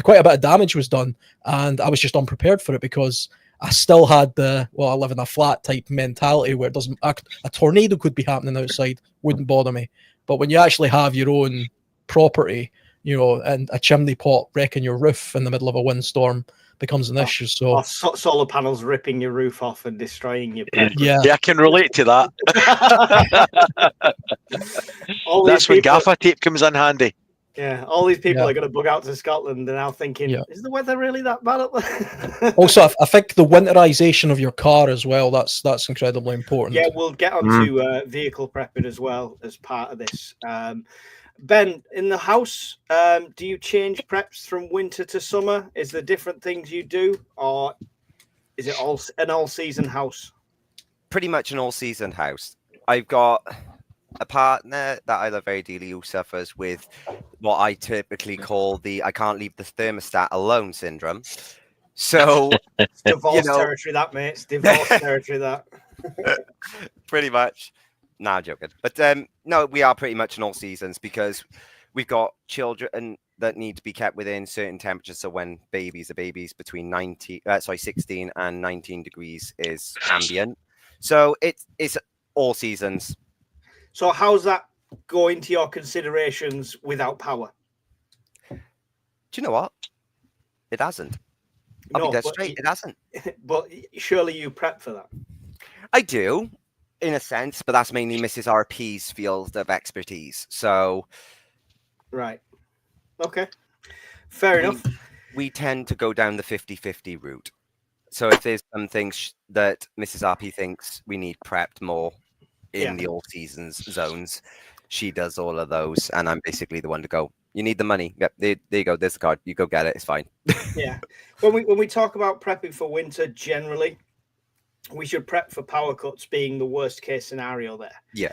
Quite a bit of damage was done, and I was just unprepared for it, because I still had I live in a flat type mentality where it doesn't. A tornado could be happening outside, wouldn't bother me. But when you actually have your own property, and a chimney pot wrecking your roof in the middle of a windstorm becomes an issue. So solar panels ripping your roof off and destroying your yeah, I can relate to that. That's when gaffer tape comes in handy. Yeah, all these people are going to bug out to Scotland and now thinking, is the weather really that bad up there? Also, I think the winterization of your car as well, that's incredibly important. Yeah, we'll get onto vehicle prepping as well as part of this. Ben, in the house, do you change preps from winter to summer? Is there different things you do, or is it an all-season house? Pretty much an all-season house. I've got a partner that I love very dearly who suffers with what I typically call the "I can't leave the thermostat alone" syndrome. So, It's divorce know, territory, that, mate. It's divorce territory, that. pretty much. Nah, joking. But no, we are pretty much in all seasons because we've got children that need to be kept within certain temperatures. So when babies are babies, between 16 and 19 degrees is ambient. So it's all seasons. So how's that go into your considerations without power? Do you know what? It hasn't. I'll be dead straight. It hasn't. But surely you prep for that. I do, in a sense, but that's mainly Mrs. RP's field of expertise. So, right. Okay. Fair enough. We tend to go down the 50-50 route. So if there's some things that Mrs. RP thinks we need prepped more in the all seasons zones, she does all of those, and I'm basically the one to go, you need the money. Yep, there you go. There's the card. You go get it. It's fine. Yeah. When we talk about prepping for winter, generally, we should prep for power cuts being the worst case scenario there. Yeah.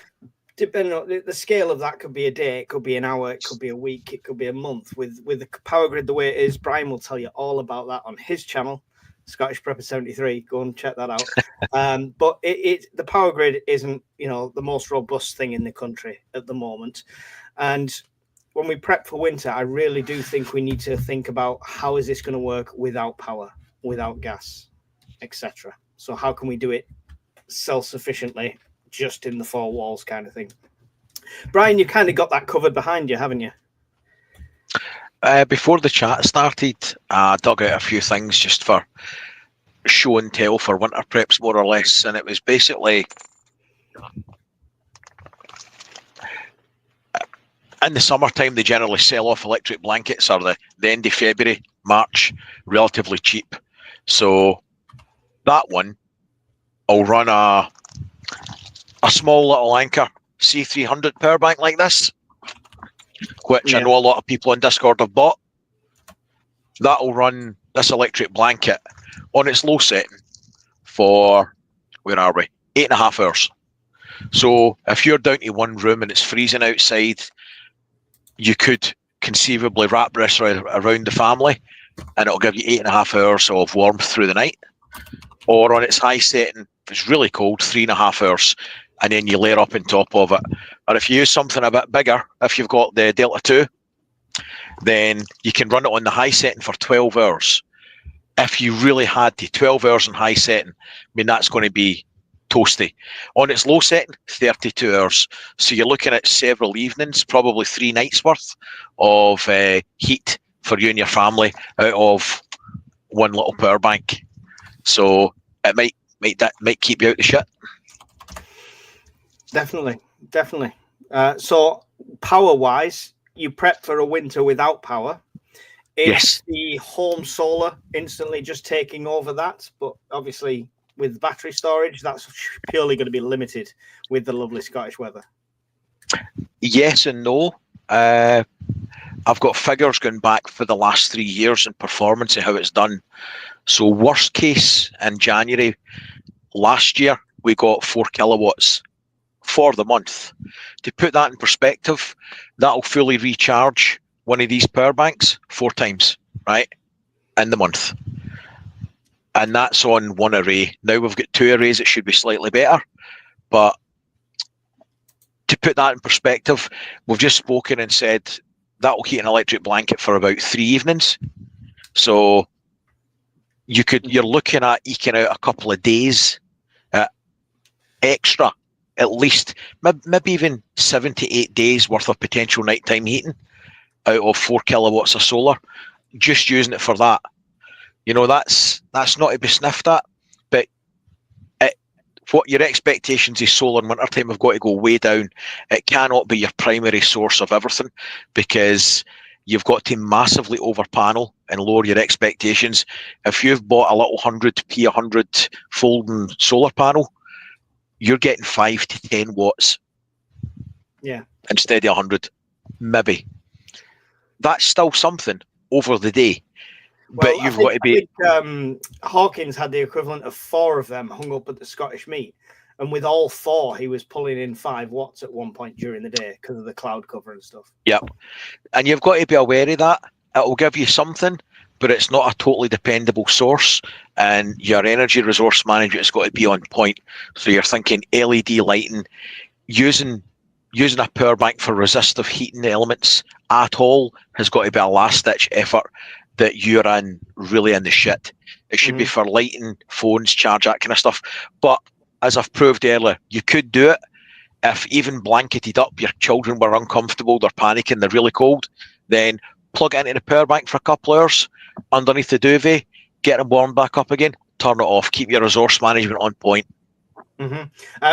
Depending on the scale of that, could be a day, it could be an hour, it could be a week, it could be a month. With the power grid the way it is, Brian will tell you all about that on his channel, Scottish Prepper 73. Go and check that out. But the power grid isn't, the most robust thing in the country at the moment. And when we prep for winter, I really do think we need to think about how is this going to work without power, without gas, etc. So how can we do it self-sufficiently, just in the four walls kind of thing? Brian, you kind of got that covered behind you, haven't you? Before the chat started, I dug out a few things just for show and tell for winter preps, more or less, and it was basically in the summertime they generally sell off electric blankets, or the end of February, March, relatively cheap. So that one, I'll run a small little Anchor C300 power bank like this, which I know a lot of people on Discord have bought. That'll run this electric blanket on its low setting for, where are we, 8.5 hours. So if you're down to one room and it's freezing outside, you could conceivably wrap this around the family and it'll give you 8.5 hours of warmth through the night. Or on its high setting, if it's really cold, 3.5 hours, and then you layer up on top of it. Or if you use something a bit bigger, if you've got the Delta 2, then you can run it on the high setting for 12 hours. If you really had to, 12 hours on high setting, I mean, that's going to be toasty. On its low setting, 32 hours. So you're looking at several evenings, probably 3 nights worth of heat for you and your family out of one little power bank. So it might keep you out the shit. Definitely. So power-wise, you prep for a winter without power. Is the home solar instantly just taking over that? But obviously, with battery storage, that's purely going to be limited with the lovely Scottish weather. Yes and no. I've got figures going back for the last 3 years in performance and how it's done. So worst case, in January last year, we got 4 kilowatts for the month. To put that in perspective, that'll fully recharge one of these power banks 4 times, right, in the month. And that's on one array. Now we've got 2 arrays, it should be slightly better. But to put that in perspective, we've just spoken and said that'll heat an electric blanket for about 3 evenings. So you're looking at eking out a couple of days extra, at least, maybe even 7 to 8 days worth of potential nighttime heating out of 4 kilowatts of solar, just using it for that. That's not to be sniffed at, but what your expectations of solar in wintertime have got to go way down. It cannot be your primary source of everything, because you've got to massively over panel and lower your expectations. If you've bought a little 100p 100 folding solar panel, you're getting 5 to 10 watts. Yeah. Instead of 100, maybe. That's still something over the day. Well, but you've got to be. Hawkins had the equivalent of 4 of them hung up at the Scottish meet, And with all 4, he was pulling in 5 watts at one point during the day because of the cloud cover and stuff. Yep. And you've got to be aware of that. It'll give you something, but it's not a totally dependable source. And your energy resource management has got to be on point. So you're thinking LED lighting, using a power bank for resistive heating elements at all has got to be a last-ditch effort that you're really in the shit. It should be for lighting, phones, charge, that kind of stuff. But as I've proved earlier, you could do it if even blanketed up, your children were uncomfortable, they're panicking, they're really cold, then plug it into the power bank for a couple of hours underneath the duvet, get them warmed back up again, turn it off, keep your resource management on point.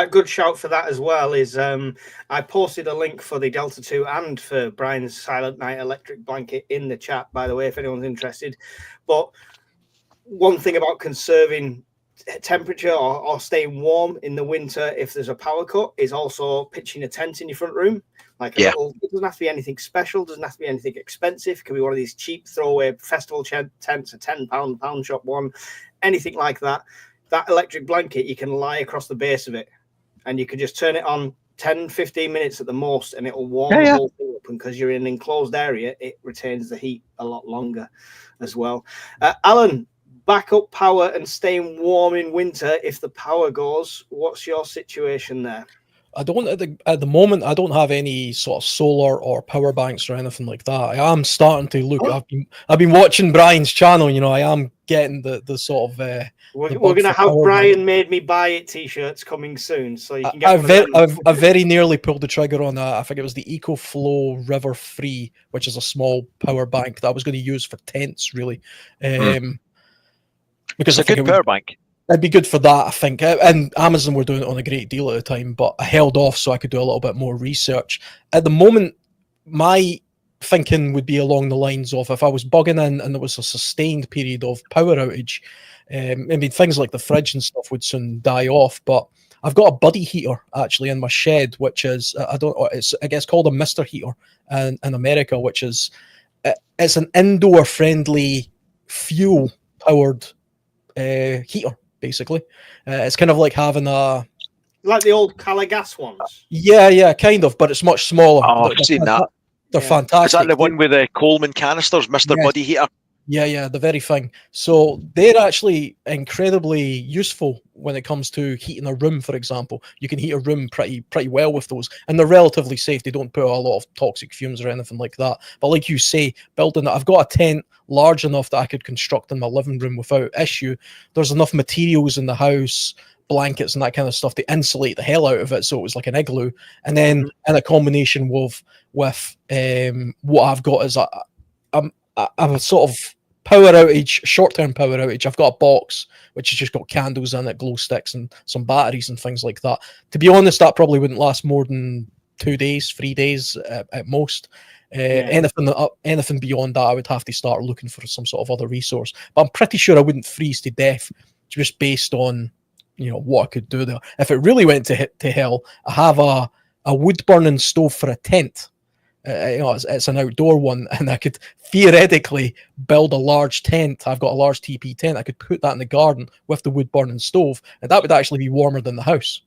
Good shout for that as well is I posted a link for the Delta 2 and for Brian's Silent Night electric blanket in the chat, by the way, if anyone's interested. But one thing about conserving temperature or staying warm in the winter if there's a power cut is also pitching a tent in your front room. Like it doesn't have to be anything special, doesn't have to be anything expensive. It can be one of these cheap throwaway festival tents, a £10 pound shop one, anything like that. That electric blanket, you can lie across the base of it and you can just turn it on 10-15 minutes at the most and it will warm the whole thing up. And because you're in an enclosed area, it retains the heat a lot longer as well. Alan, backup power and staying warm in winter if the power goes. What's your situation there? I don't at the moment. I don't have any sort of solar or power banks or anything like that. I am starting to look. I've been watching Brian's channel. You know, I am getting the sort of. We're going to have Brian made me buy it t-shirts coming soon, so you can get. I very nearly pulled the trigger on that. I think it was the EcoFlow River Free, which is a small power bank that I was going to use for tents, really. Because it's a good power bank. It'd be good for that, I think. And Amazon were doing it on a great deal at the time, but I held off so I could do a little bit more research. At the moment, my thinking would be along the lines of if I was bugging in and there was a sustained period of power outage, I mean, things like the fridge and stuff would soon die off, but I've got a buddy heater actually in my shed, which is, I guess called a Mr. Heater in America, which is, it's an indoor friendly fuel powered heater. Basically, it's kind of like having like the old Calagas ones. Yeah, kind of, but it's much smaller. Oh, I've seen that. They're fantastic. Is that the one with the Coleman canisters, Mr. Buddy Heater? Yeah, the very thing. So they're actually incredibly useful when it comes to heating a room, for example. You can heat a room pretty well with those, and they're relatively safe. They don't put a lot of toxic fumes or anything like that. But like you say, building that, I've got a tent large enough that I could construct in my living room without issue. There's enough materials in the house, blankets and that kind of stuff to insulate the hell out of it, so it was like an igloo. And then in a combination with what I've got is I'm a sort of power outage, short-term power outage. I've got a box which has just got candles in it, glow sticks and some batteries and things like that. To be honest, that probably wouldn't last more than 2 days, 3 days at most. Anything beyond that, I would have to start looking for some sort of other resource. But I'm pretty sure I wouldn't freeze to death just based on, you know, what I could do there. If it really went to hell, I have a wood burning stove for a tent. You know, it's an outdoor one, and I could theoretically build a large tent. I've got a large TP tent. I could put that in the garden with the wood burning stove, and that would actually be warmer than the house.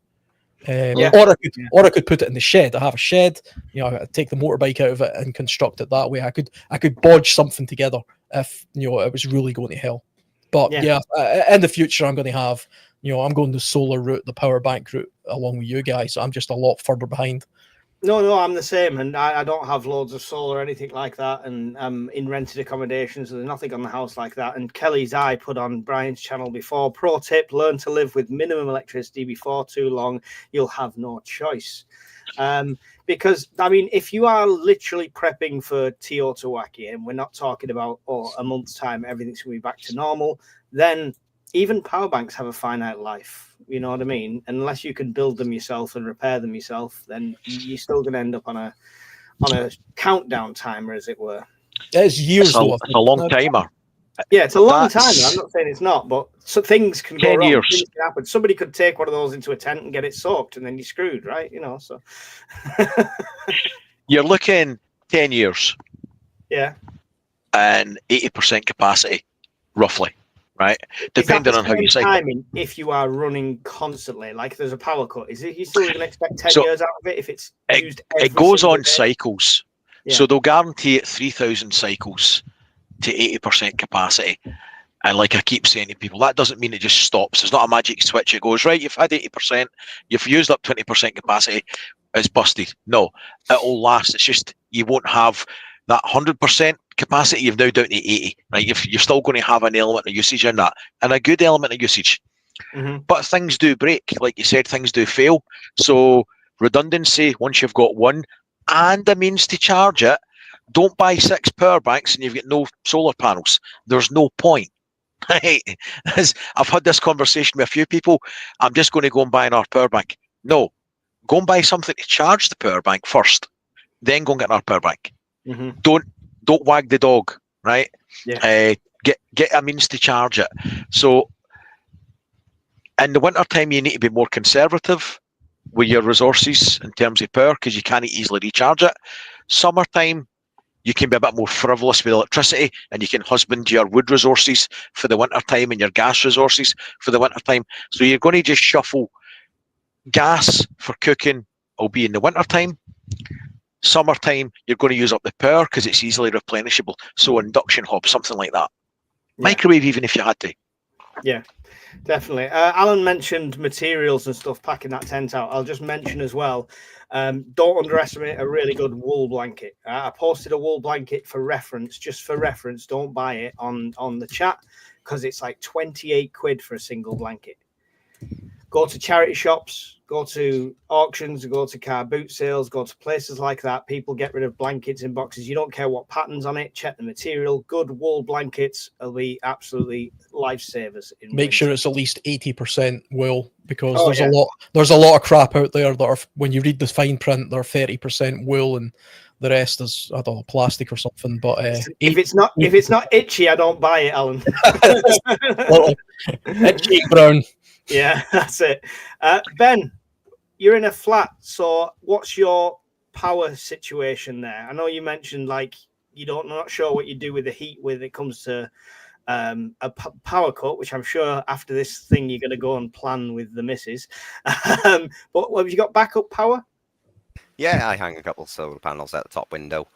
Or I could put it in the shed. I have a shed. You know, I'd take the motorbike out of it and construct it that way. I could bodge something together if, you know, it was really going to hell. But in the future, I'm going to have, you know, I'm going the solar route, the power bank route, along with you guys. I'm just a lot further behind. No, I'm the same, and I don't have loads of solar or anything like that, and I'm in rented accommodation, so there's nothing on the house like that. And Kelly's eye put on Brian's channel before, pro tip, learn to live with minimum electricity before too long, you'll have no choice. Because, I mean, if you are literally prepping for Teotihuacan, and we're not talking about, a month's time, everything's going to be back to normal, then even power banks have a finite life. You know what I mean? Unless you can build them yourself and repair them yourself, then you're still going to end up on a countdown timer, as it were. It's years. It's a long timer. Yeah, it's a long time. I'm not saying it's not, but so things can go wrong. Years. Things can happen. Somebody could take one of those into a tent and get it soaked, and then you're screwed, right? You know, so you're looking 10 years. Yeah. And 80% capacity, roughly. right? Is that Depending the on how you same cycle. timing if you are running constantly, like there's a power cut? Is it you still going to expect 10 So years out of it if it's used it every goes single on day? cycles. Yeah. So they'll guarantee it 3,000 cycles to 80% capacity. And like I keep saying to people, that doesn't mean it just stops. There's not a magic switch. It goes, right, you've had 80%, you've used up 20% capacity, it's busted. No, it'll last. It's just you won't have that 100% capacity. You've now down to 80, right? You're still going to have an element of usage in that, and a good element of usage. Mhm. But things do break. Like you said, things do fail. So redundancy, once you've got one and a means to charge it, don't buy 6 power banks and you've got no solar panels. There's no point. Right? I've had this conversation with a few people. I'm just going to go and buy another power bank. No, go and buy something to charge the power bank first, then go and get another power bank. Mhm. Don't wag the dog, right? Yeah. Get a means to charge it. So in the winter time, you need to be more conservative with your resources in terms of power because you can't easily recharge it. Summertime, you can be a bit more frivolous with electricity and you can husband your wood resources for the winter time and your gas resources for the winter time. So you're going to just shuffle gas for cooking will be in the winter time. Summertime, you're going to use up the power because it's easily replenishable. So induction hob, something like that. Yeah. Microwave even if you had to. Yeah, definitely. Alan mentioned materials and stuff packing that tent out. I'll just mention as well, don't underestimate a really good wool blanket. I posted a wool blanket for reference, just for reference. Don't buy it on the chat because it's like 28 quid for a single blanket. Go to charity shops, go to auctions, go to car boot sales, go to places like that. People get rid of blankets in boxes. You don't care what patterns on it. Check the material. Good wool blankets will be absolutely lifesavers. Make sure it's at least 80% wool because Oh, there's yeah. a lot of crap out there that are, when you read the fine print, they're 30% wool and the rest is, I don't know, plastic or something. But if it's not itchy, I don't buy it, Alan. itchy brown. Yeah, that's it. Ben, you're in a flat, so what's your power situation there? I know you mentioned like not sure what you do with the heat when it comes to power cut, which I'm sure after this thing you're going to go and plan with the missus. But have you got backup power? Yeah, I hang a couple of solar panels at the top window.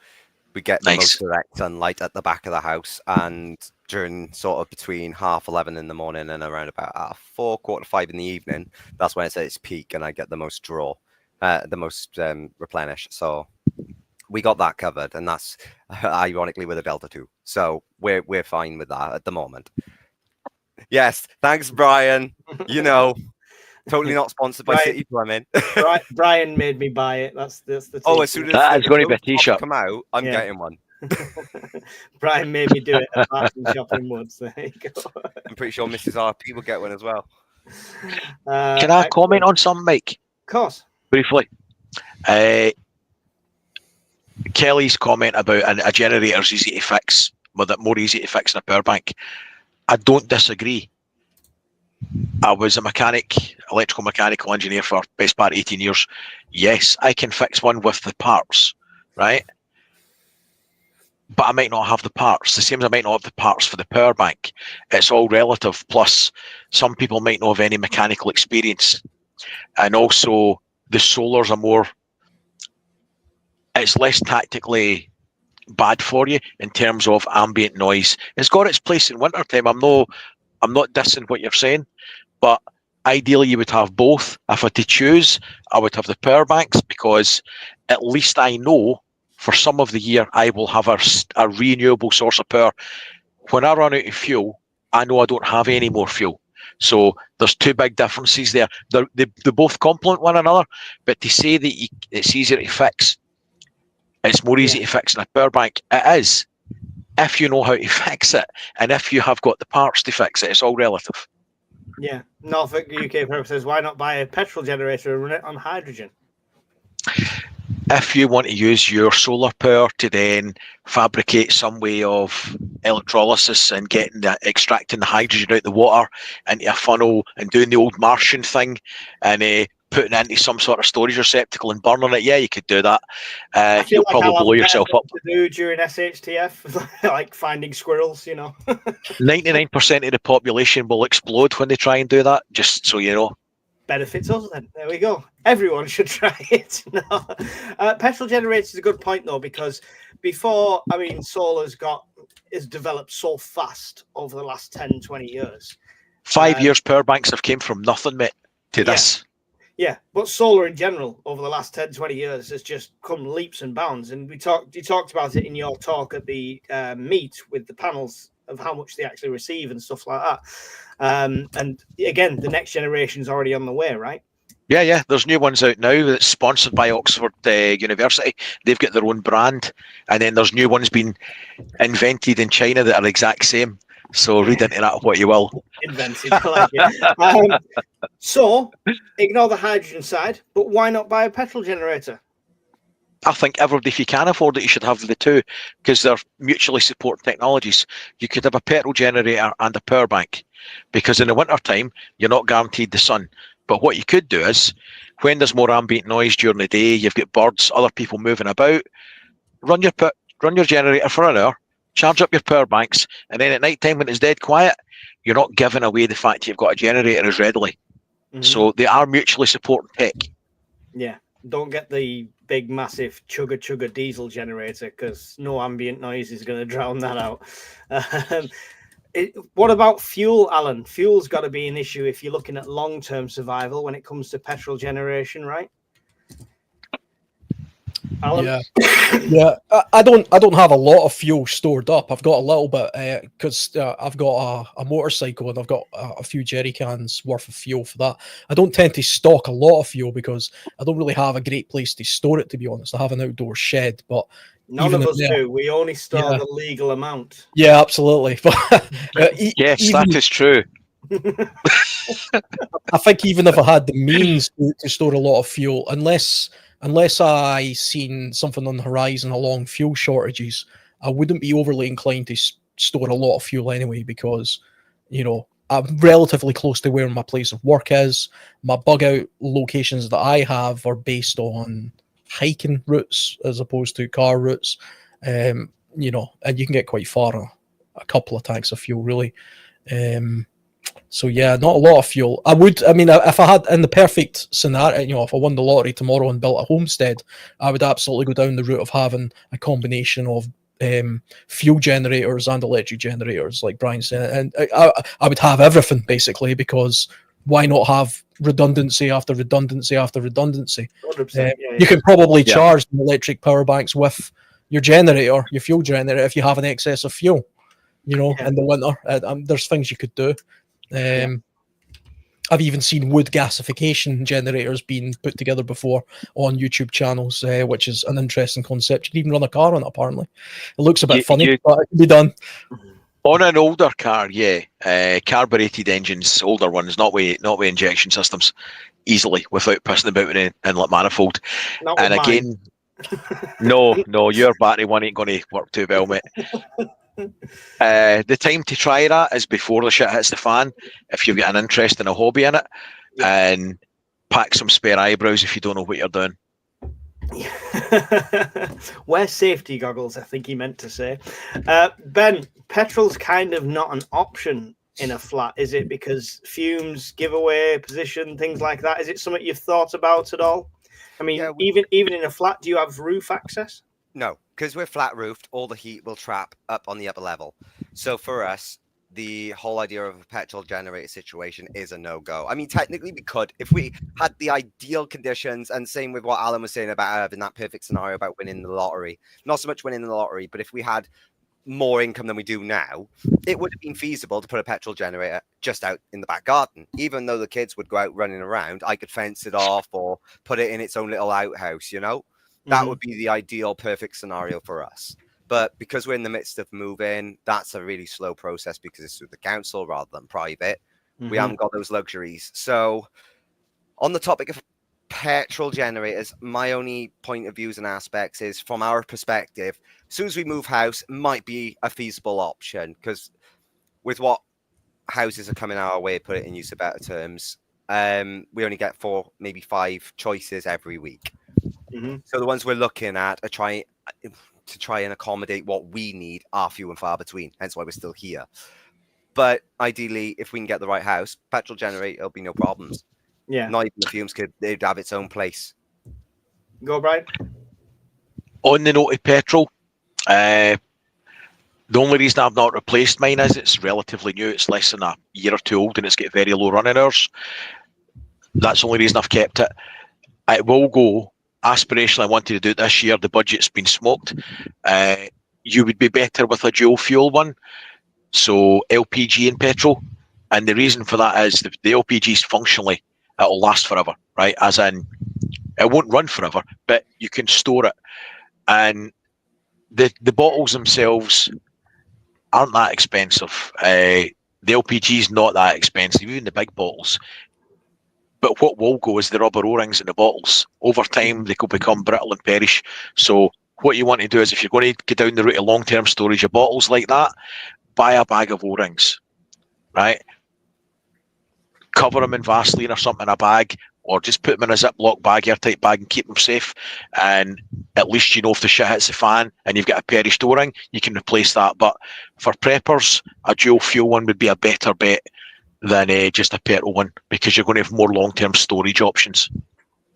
We get the Nice. most direct sunlight at the back of the house, and during sort of between 11:30 in the morning and around about 4, 4:45 in the evening, that's when it's at its peak, and I get the most draw, the most replenish. So we got that covered, and that's ironically with a Delta 2. So we're fine with that at the moment. Yes, thanks, Brian. Totally not sponsored by City Plumbing. Brian made me buy it. That's the as soon as that is going to be a those t-shirt. come out, I'm getting one. Brian made me do it at Barton Shopping Woods. There you go. I'm pretty sure Mrs. RP will get one as well. Can I comment on something, Mike? Of course. Briefly. Kelly's comment about a generator's easy to fix, with it more easy to fix than a power bank. I don't disagree. I was a electrical mechanical engineer for best part 18 years. Yes, I can fix one with the parts, right? But I might not have the parts. The same as I might not have the parts for the power bank. It's all relative. Plus, some people might not have any mechanical experience. And also, the solars are more... It's less tactically bad for you in terms of ambient noise. It's got its place in wintertime. I'm not dissing what you're saying, but ideally you would have both. If I had to choose, I would have the power banks because at least I know for some of the year I will have a renewable source of power. When I run out of fuel, I know I don't have any more fuel. So there's two big differences there. They both complement one another, but to say that it's easier to fix, it's more easy to fix than a power bank. It is, if you know how to fix it, and if you have got the parts to fix it. It's all relative. Yeah, Norfolk UK purposes, why not buy a petrol generator and run it on hydrogen? If you want to use your solar power to then fabricate some way of electrolysis and extracting the hydrogen out of the water into a funnel and doing the old Martian thing and putting it into some sort of storage receptacle and burning it, yeah, you could do that. I feel You'll like probably I'll have blow a better yourself thing up. to do during SHTF, like finding squirrels, you know. 99% of the population will explode when they try and do that, just so you know. Benefits us then. There we go. Everyone should try it. No. Petrol generators is a good point though, because before, I mean, solar's is developed so fast over the last 10, 20 years. 5 years power banks have came from nothing, mate, to this. Yeah, but solar in general over the last 10, 20 years has just come leaps and bounds. And you talked about it in your talk at the meet with the panels of how much they actually receive and stuff like that. And again, the next generation is already on the way, right? Yeah. There's new ones out now that's sponsored by Oxford University. They've got their own brand. And then there's new ones being invented in China that are exact same. So read into that what you will. Invented, I like it. So ignore the hydrogen side, but why not buy a petrol generator? I think everybody, if you can afford it, you should have the two, because they're mutually supporting technologies. You could have a petrol generator and a power bank, because in the winter time, you're not guaranteed the sun. But what you could do is, when there's more ambient noise during the day, you've got birds, other people moving about, run your generator for an hour, charge up your power banks, and then at night time when it's dead quiet, you're not giving away the fact you've got a generator as readily. Mm-hmm. So they are mutually supporting tech. Yeah. Don't get the big, massive chugga diesel generator, because no ambient noise is going to drown that out. What about fuel, Alan? Fuel's got to be an issue if you're looking at long-term survival when it comes to petrol generation, right? Alan? Yeah. I don't have a lot of fuel stored up. I've got a little bit because I've got a motorcycle and I've got a few jerry cans worth of fuel for that. I don't tend to stock a lot of fuel because I don't really have a great place to store it, to be honest. I have an outdoor shed, but none of us do. We only store the legal amount. Yeah, absolutely. Yes, that is true. I think even if I had the means to store a lot of fuel, unless I seen something on the horizon along fuel shortages, I wouldn't be overly inclined to store a lot of fuel anyway, because, you know, I'm relatively close to where my place of work is. My bug out locations that I have are based on hiking routes as opposed to car routes. You know, and you can get quite far on a couple of tanks of fuel, really. So yeah, not a lot of fuel. I mean, if I had, in the perfect scenario, you know, if I won the lottery tomorrow and built a homestead, I would absolutely go down the route of having a combination of fuel generators and electric generators, like Brian said. And I would have everything, basically, because why not have redundancy after redundancy after redundancy? 100%, you can probably charge the electric power banks with your generator, your fuel generator, if you have an excess of fuel, you know, in the winter. There's things you could do. I've even seen wood gasification generators being put together before on YouTube channels, which is an interesting concept. You can even run a car on it, apparently. It looks a bit funny, but it can be done. On an older car, carbureted engines, older ones, not with injection systems, easily, without pissing about with an inlet manifold. Not and again, no, your battery one ain't going to work too well, mate. The time to try that is before the shit hits the fan, if you've got an interest in a hobby in it, and pack some spare eyebrows if you don't know what you're doing. Wear safety goggles, I think he meant to say. Ben, petrol's kind of not an option in a flat, is it? Because fumes, giveaway, position, things like that. Is it something you've thought about at all? I mean, even in a flat, do you have roof access? No, because we're flat roofed, all the heat will trap up on the upper level. So for us, the whole idea of a petrol generator situation is a no-go. I mean, technically we could, if we had the ideal conditions, and same with what Alan was saying about having that perfect scenario about winning the lottery. Not so much winning the lottery, but if we had more income than we do now, it would have been feasible to put a petrol generator just out in the back garden. Even though the kids would go out running around, I could fence it off or put it in its own little outhouse, you know? That would be the ideal, perfect scenario for us. But because we're in the midst of moving, that's a really slow process because it's through the council rather than private. We haven't got those luxuries. So on the topic of petrol generators, my only point of views and aspects is, from our perspective, as soon as we move house, might be a feasible option, because with what houses are coming our way, put it in use of better terms, we only get 4, maybe 5 choices every week. Mm-hmm. So the ones we're looking at are trying to try and accommodate what we need are few and far between. Hence why we're still here. But ideally, if we can get the right house, petrol generator, it'll be no problems. Yeah. Not even the fumes they'd have its own place. Go, Brian. On the note of petrol, the only reason I've not replaced mine is it's relatively new. It's less than a year or two old and it's got very low running hours. That's the only reason I've kept it. It will go. Aspirationally, I wanted to do it this year. The budget's been smoked. You would be better with a dual fuel one. So LPG and petrol. And the reason for that is the LPG's functionally, it'll last forever, right? As in, it won't run forever, but you can store it. And the bottles themselves aren't that expensive. The LPG's not that expensive, even the big bottles. But what will go is the rubber O-rings in the bottles. Over time, they could become brittle and perish. So what you want to do is if you're going to go down the route of long-term storage of bottles like that, buy a bag of O-rings, right? Cover them in Vaseline or something in a bag, or just put them in a Ziploc bag, airtight bag, and keep them safe. And at least you know if the shit hits the fan and you've got a perished O-ring, you can replace that. But for preppers, a dual fuel one would be a better bet than just a petrol one, because you're going to have more long-term storage options.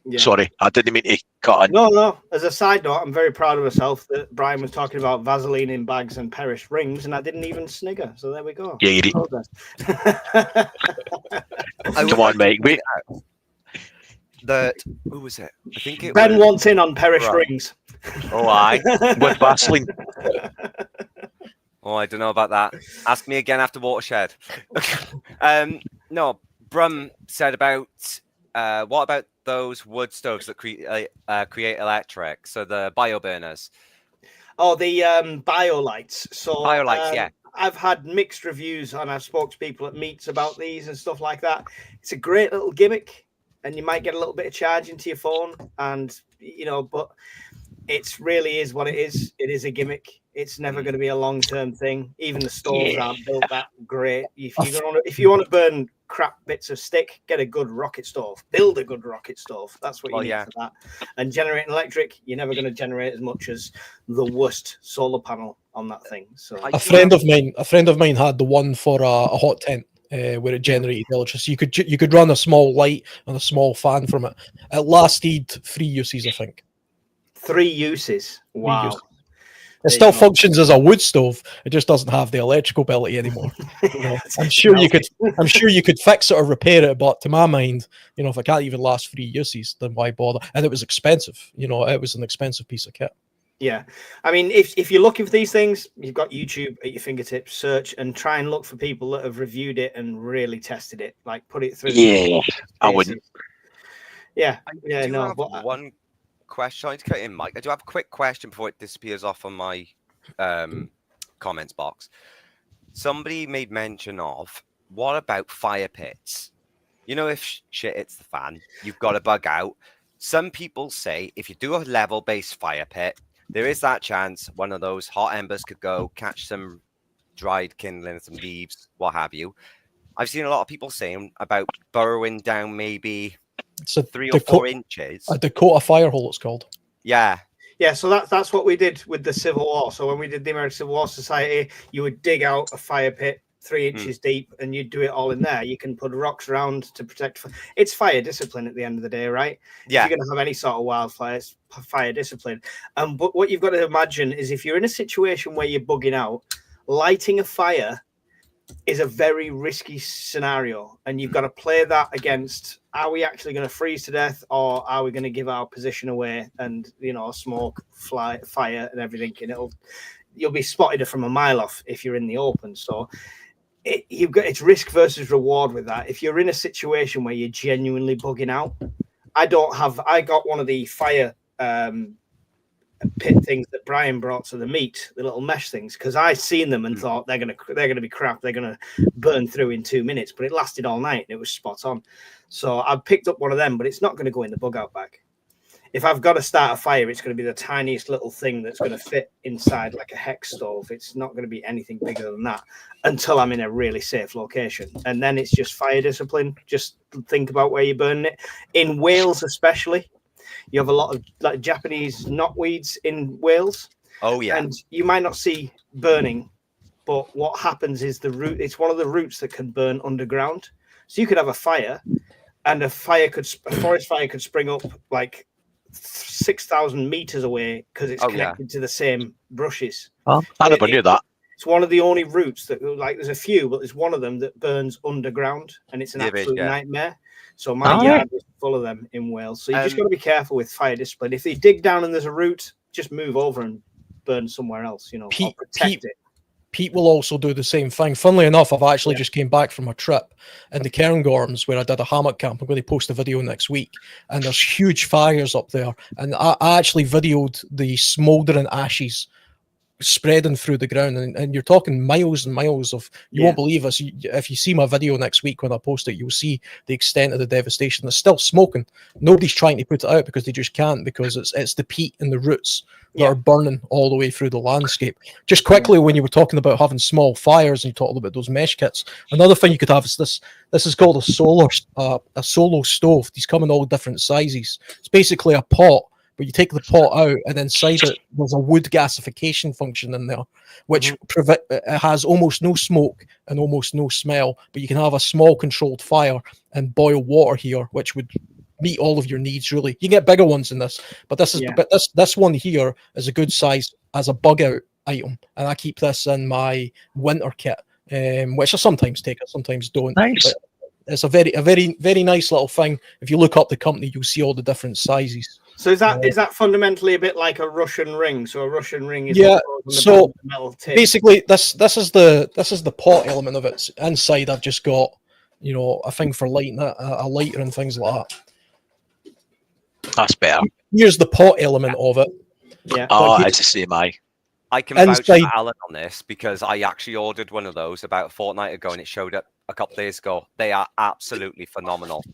Yeah. Sorry, I didn't mean to cut in. No. As a side note, I'm very proud of myself that Brian was talking about Vaseline in bags and perished rings, and I didn't even snigger. So there we go. Yeah, you did. Come Come on, mate. Wait. Who was it? I think it Ben was wants in on perished Right. rings. Oh, aye. With Vaseline. Oh, I don't know about that. Ask me again after Watershed. No, Brum said about what about those wood stoves that create electric? So the bio burners. Oh, the BioLights. So BioLights, yeah. I've had mixed reviews and I've spoke to people at meets about these and stuff like that. It's a great little gimmick, and you might get a little bit of charge into your phone, and but it really is what it is. It is a gimmick. It's never going to be a long-term thing. Even the stoves aren't built that great. If you want to burn crap bits of stick, get a good rocket stove. Build a good rocket stove. That's what you need for that. And generating electric, you're never going to generate as much as the worst solar panel on that thing. So a friend of mine had the one for a hot tent. Where it generated electricity, you could run a small light and a small fan from it. It lasted 3 uses, I think. 3 uses. Wow. It still functions as a wood stove. It just doesn't have the electrical ability anymore. I'm sure you could fix it or repair it, but to my mind, if it can't even last 3 uses, then why bother? And it was expensive. It was an expensive piece of kit. Yeah, I mean, if you're looking for these things, you've got YouTube at your fingertips. Search and try and look for people that have reviewed it and really tested it. Like put it through. Yeah, I wouldn't. Yeah, I have one question. Sorry to cut in, Mike. I do have a quick question before it disappears off on my comments box. Somebody made mention of, what about fire pits? If shit hits the fan, you've got to bug out. Some people say if you do a level-based fire pit, there is that chance one of those hot embers could go, catch some dried kindling, some leaves, what have you. I've seen a lot of people saying about burrowing down maybe 3 or 4 inches. A Dakota fire hole, it's called. Yeah. Yeah, so that's what we did with the Civil War. So when we did the American Civil War Society, you would dig out a fire pit 3 inches deep, and you'd do it all in there. You can put rocks around to protect. It's fire discipline at the end of the day, right? Yeah. If you're going to have any sort of wildfire, it's fire discipline. But what you've got to imagine is if you're in a situation where you're bugging out, lighting a fire is a very risky scenario, and you've got to play that against, are we actually going to freeze to death, or are we going to give our position away and smoke, fire and everything, and you'll be spotted from a mile off if you're in the open. So it's risk versus reward with that. If you're in a situation where you're genuinely bugging out, I got one of the fire pit things that Brian brought to the meet, the little mesh things, because I seen them and thought they're gonna be crap, they're gonna burn through in 2 minutes, but it lasted all night and it was spot on. So I picked up one of them, but it's not going to go in the bug out bag. if I've got to start a fire, it's going to be the tiniest little thing that's going to fit inside like a hex stove. It's not going to be anything bigger than that until I'm in a really safe location. And then it's just fire discipline. Just think about where you're burning it. In Wales, especially, you have a lot of like Japanese knotweeds in Wales. Oh, yeah. And you might not see burning, but what happens is it's one of the roots that can burn underground. So you could have a fire, and a forest fire could spring up like 6,000 meters away because it's connected to the same brushes. Oh, I never knew that. It's one of the only routes that, like, there's a few, but there's one of them that burns underground, and it's an absolute nightmare. So my yard is full of them in Wales. So you just got to be careful with fire discipline. If you dig down and there's a route, just move over and burn somewhere else. You know, or protect it. Pete will also do the same thing. Funnily enough, I've actually just came back from a trip in the Cairngorms where I did a hammock camp. I'm going to post a video next week, and there's huge fires up there. And I actually videoed the smouldering ashes spreading through the ground, and you're talking miles and miles of. You won't believe us. If you see my video next week when I post it, you'll see the extent of the devastation. It's still smoking. Nobody's trying to put it out because they just can't, because it's the peat and the roots that are burning all the way through the landscape. Just quickly, when you were talking about having small fires and you talked about those mesh kits, another thing you could have is this. This is called a solo stove. These come in all different sizes. It's basically a pot, but you take the pot out, and inside it there's a wood gasification function in there, which it has almost no smoke and almost no smell. But you can have a small controlled fire and boil water here, which would meet all of your needs. Really, you can get bigger ones than this, but this one here is a good size as a bug out item, and I keep this in my winter kit, which I sometimes take, I sometimes don't. Nice. But it's a very nice little thing. If you look up the company, you'll see all the different sizes. So is that fundamentally a bit like a Russian ring? So a Russian ring is so basically this is the pot element of it. Inside I've just got, you know, a thing for lighting it, a lighter and things like that. That's better. Here's the pot element of it. Yeah. Oh, it's the same. I can vouch for Alan on this because I actually ordered one of those about a fortnight ago, and it showed up a couple of days ago. They are absolutely phenomenal.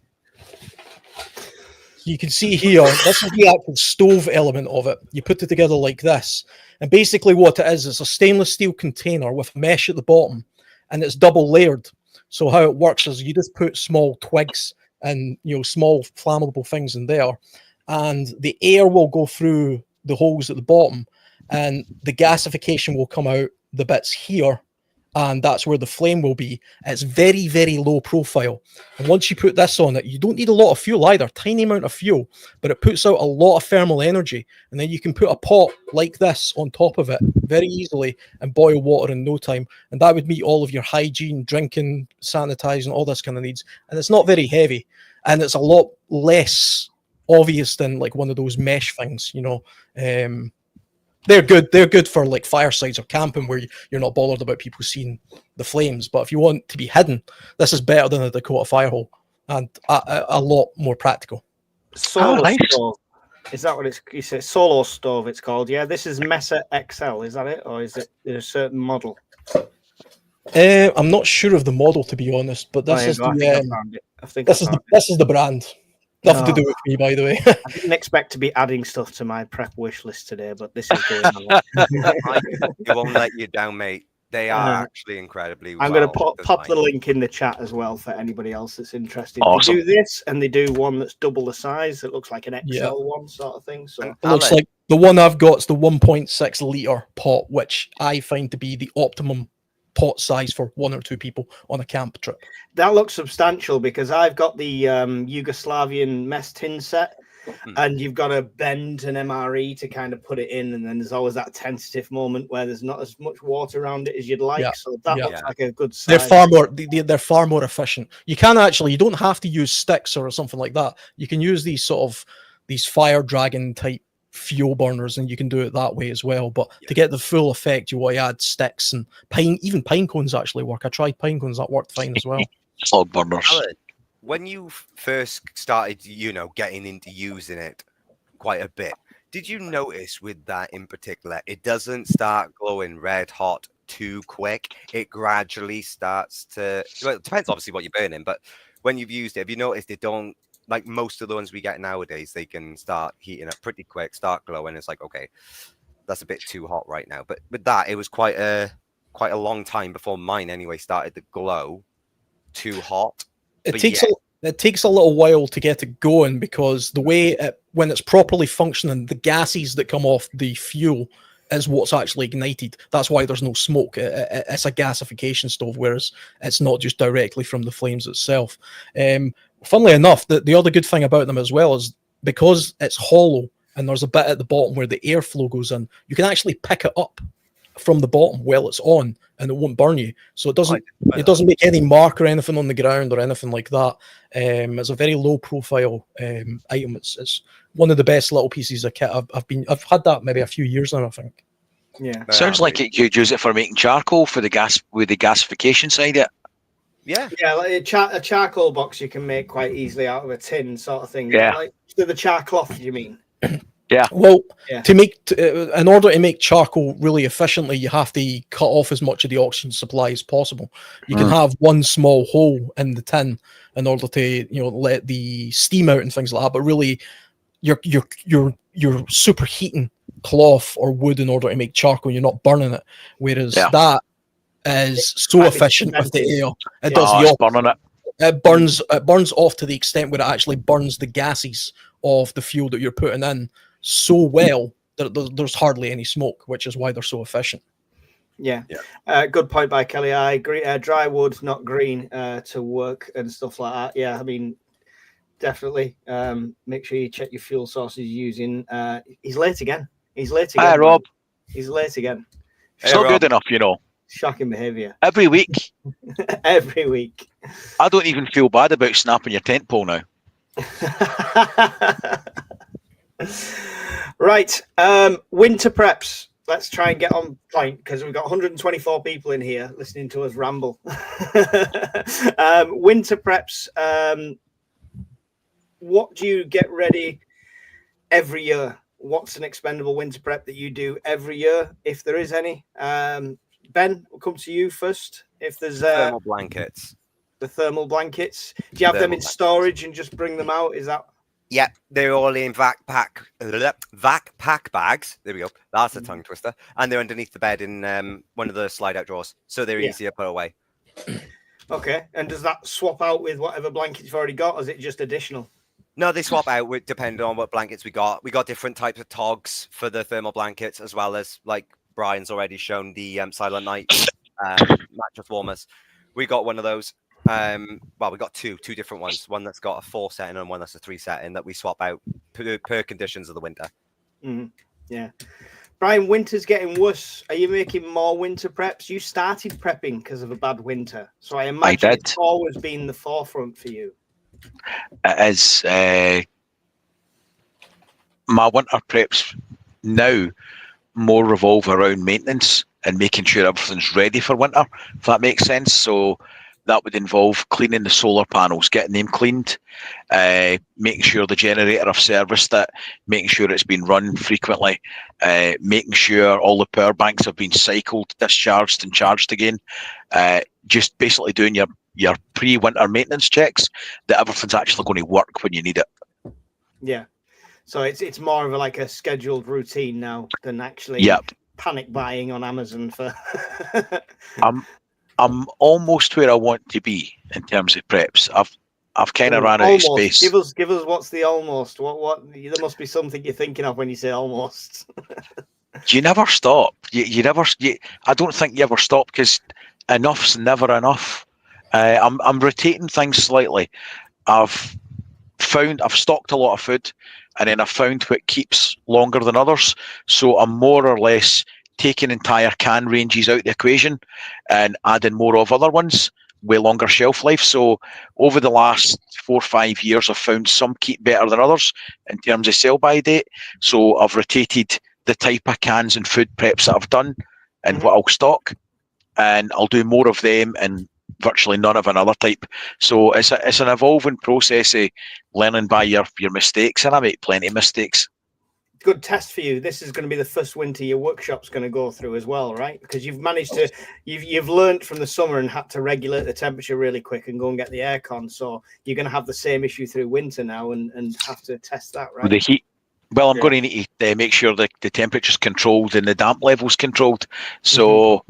You can see here, this is the actual stove element of it. You put it together like this. And basically what it is a stainless steel container with mesh at the bottom, and it's double layered. So how it works is you just put small twigs and, you know, small flammable things in there, and the air will go through the holes at the bottom, and the gasification will come out the bits here, and that's where the flame will be. It's very low profile, and once you put this on it, you don't need a lot of fuel either, tiny amount of fuel, but it puts out a lot of thermal energy, and then you can put a pot like this on top of it very easily and boil water in no time, and that would meet all of your hygiene, drinking, sanitizing, all this kind of needs. And it's not very heavy, and it's a lot less obvious than like one of those mesh things, you know. They're good for like firesides or camping where you're not bothered about people seeing the flames. But if you want to be hidden, this is better than a Dakota Firehole, and a lot more practical. Solo stove. Is that what you say? Solo stove, it's called. Yeah, this is Mesa XL. Is that it, or is it a certain model? I'm not sure of the model, to be honest, but this is the brand. Nothing to do with me, by the way. I didn't expect to be adding stuff to my prep wish list today, but this is going on. It won't let you down, mate. They are actually incredibly I'm going to pop the link in the chat as well for anybody else that's interested. Awesome. They do this, and they do one that's double the size. It looks like an XL one sort of thing. So it looks like the one I've got is the 1.6 liter pot, which I find to be the optimum pot size for one or two people on a camp trip. That looks substantial because I've got the Yugoslavian mess tin set, and you've got to bend an MRE to kind of put it in, and then there's always that tentative moment where there's not as much water around it as you'd like. So that looks like a good size. They're far more efficient. You don't have to use sticks or something like that. You can use these fire dragon type fuel burners, and you can do it that way as well. But to get the full effect, you want to add sticks and even pine cones actually work. I tried pine cones, that worked fine as well. Log burners. Alan, when you first started, getting into using it quite a bit, did you notice with that in particular, it doesn't start glowing red hot too quick? It gradually starts to, well, it depends obviously what you're burning, but when you've used it, have you noticed it don't like most of the ones we get nowadays, they can start heating up pretty quick, start glowing. It's like, okay, that's a bit too hot right now. But with that, it was quite a long time before mine anyway started to glow too hot. It takes a little while to get it going, because the way when it's properly functioning, the gases that come off the fuel is what's actually ignited. That's why there's no smoke. It's a gasification stove, whereas it's not just directly from the flames itself. Funnily enough, the other good thing about them as well is because it's hollow and there's a bit at the bottom where the airflow goes in, you can actually pick it up from the bottom while it's on, and it won't burn you. So it doesn't make any mark or anything on the ground or anything like that. It's a very low profile item. It's one of the best little pieces of kit. I've had that maybe a few years now, I think. Yeah. Sounds like you'd use it for making charcoal for the gas, with the gasification side of it. Yeah. Yeah, like a charcoal box you can make quite easily out of a tin sort of thing. Yeah. Like the char cloth, you mean? Yeah. Well, Yeah. In order to make charcoal really efficiently, you have to cut off as much of the oxygen supply as possible. You can have one small hole in the tin in order to let the steam out and things like that. But really, you're superheating cloth or wood in order to make charcoal. You're not burning it. Whereas that is so efficient with the air. It does the opposite. Burning it. It burns off to the extent where it actually burns the gases of the fuel that you're putting in so well that there's hardly any smoke, which is why they're so efficient. Yeah. Good point by Kelly. I agree. Dry wood, not green, to work and stuff like that. Yeah, I mean, definitely. Make sure you check your fuel sources using. He's late again. Hi, Rob. He's late again. It's not good enough, Shocking behaviour. Every week. Every week. I don't even feel bad about snapping your tent pole now. Right. Winter preps. Let's try and get on point, because we've got 124 people in here listening to us ramble. Winter preps. What do you get ready every year? What's an expendable winter prep that you do every year, if there is any? Ben, we'll come to you first. If there's thermal blankets. The thermal blankets. Do you have them in storage and just bring them out? Is that? Yeah, they're all in vac pack bags. There we go. That's a tongue twister. And they're underneath the bed in one of the slide out drawers, so they're easier to put away. Okay. And does that swap out with whatever blankets you've already got, or is it just additional? No, they swap out depending on what blankets we got. We got different types of togs for the thermal blankets, as well as, like Brian's already shown, the Silent Night mattress warmers. We got one of those. Well, we got two different ones. One that's got a 4 setting and one that's a 3 setting that we swap out per conditions of the winter. Mm-hmm. Yeah. Brian, winter's getting worse. Are you making more winter preps? You started prepping because of a bad winter, so I imagine it's always been the forefront for you. It is. My winter preps now more revolve around maintenance and making sure everything's ready for winter, if that makes sense. So that would involve cleaning the solar panels, getting them cleaned, making sure the generator I've serviced it, making sure it's been run frequently, making sure all the power banks have been cycled, discharged and charged again. Just basically doing your pre-winter maintenance checks that everything's actually going to work when you need it. Yeah. So it's more of a scheduled routine now than actually panic buying on Amazon for. I'm almost where I want to be in terms of preps. I've kind of ran out of space. Give us what's the almost. What there must be something you're thinking of when you say almost. You never stop. I don't think you ever stop, because enough's never enough. I'm rotating things slightly. I've stocked a lot of food, and then I've found what keeps longer than others. So I'm more or less taking entire can ranges out the equation and adding more of other ones with longer shelf life. So over the last 4 or 5 years, I've found some keep better than others in terms of sell-by date. So I've rotated the type of cans and food preps that I've done and what I'll stock, and I'll do more of them and virtually none of another type. So it's an evolving process of learning by your mistakes, and I make plenty of mistakes. good test for you. This is going to be the first winter your workshop's going to go through as well, right? Because you've managed to, you've learned from the summer and had to regulate the temperature really quick and go and get the aircon. So you're going to have the same issue through winter now and have to test that, right? With the heat. Well, I'm going to need to make sure that the temperature's controlled and the damp level's controlled. So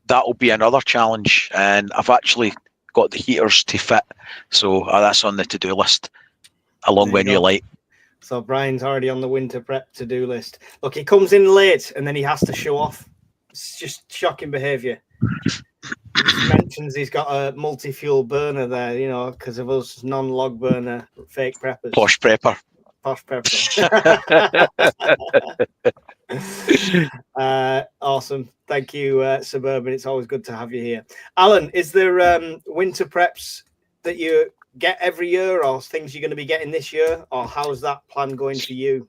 that'll be another challenge. And I've actually got the heaters to fit. So that's on the to-do list, along with new light. So Brian's already on the winter prep to-do list. Look, he comes in late and then he has to show off. It's just shocking behaviour. He mentions he's got a multi-fuel burner there, you know, because of us non-log burner fake preppers. Posh prepper. Posh prepper. Awesome. Thank you, Suburban. It's always good to have you here. Alan, is there winter preps that you get every year or things you're going to be getting this year, or how's that plan going for you?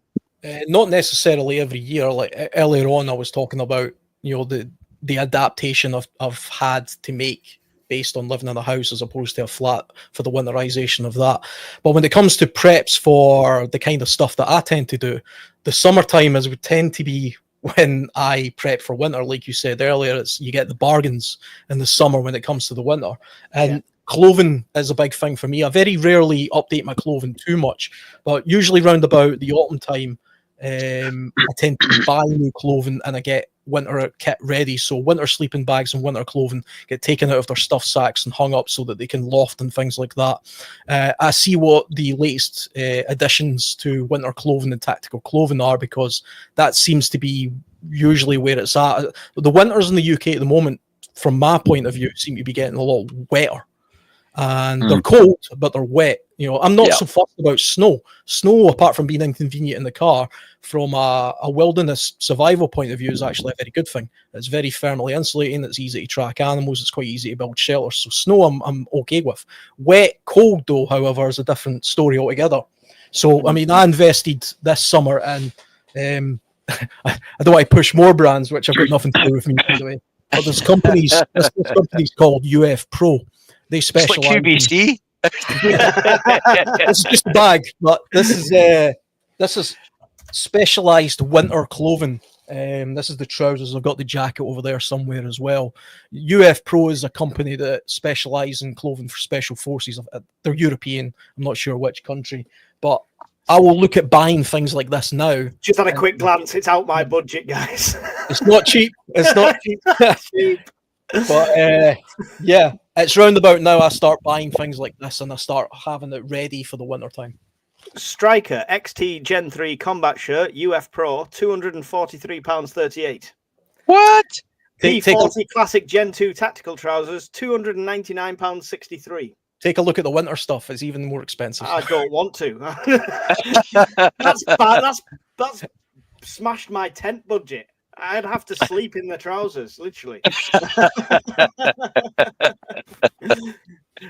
Not necessarily every year. Like earlier on, I was talking about, you know, the adaptation I've had to make based on living in a house as opposed to a flat for the winterization of that. But when it comes to preps for the kind of stuff that I tend to do, the summertime would tend to be when I prep for winter. Like you said earlier, you get the bargains in the summer when it comes to the winter. And clothing is a big thing for me. I very rarely update my clothing too much, but usually round about the autumn time, I tend to buy new clothing and I get winter kit ready. So winter sleeping bags and winter clothing get taken out of their stuff sacks and hung up so that they can loft and things like that. I see what the latest additions to winter clothing and tactical clothing are, because that seems to be usually where it's at. The winters in the UK at the moment, from my point of view, seem to be getting a lot wetter. And they're cold, but they're wet. You know, I'm not so fussed about snow. Snow, apart from being inconvenient in the car, from a wilderness survival point of view, is actually a very good thing. It's very firmly insulating. It's easy to track animals. It's quite easy to build shelters. So snow, I'm okay with. Wet, cold, though, however, is a different story altogether. So, I mean, I invested this summer in, I don't want to push more brands, which have got nothing to do with me, by the way. But there's companies called UF Pro. They specialize. It's like QVC. It's just a bag, but this is specialized winter clothing. This is the trousers. I've got the jacket over there somewhere as well. UF Pro is a company that specializes in clothing for special forces. They're European. I'm not sure which country, but I will look at buying things like this now. Just had a quick glance. It's out my budget, guys. It's not cheap. It's not cheap. But yeah, it's round about now I start buying things like this and I start having it ready for the winter time. Striker XT Gen 3 combat shirt, UF Pro, £243.38. What? P40 Classic Gen 2 tactical trousers, £299.63. Take a look at the winter stuff. It's even more expensive. I don't want to. That's smashed my tent budget. I'd have to sleep in the trousers, literally.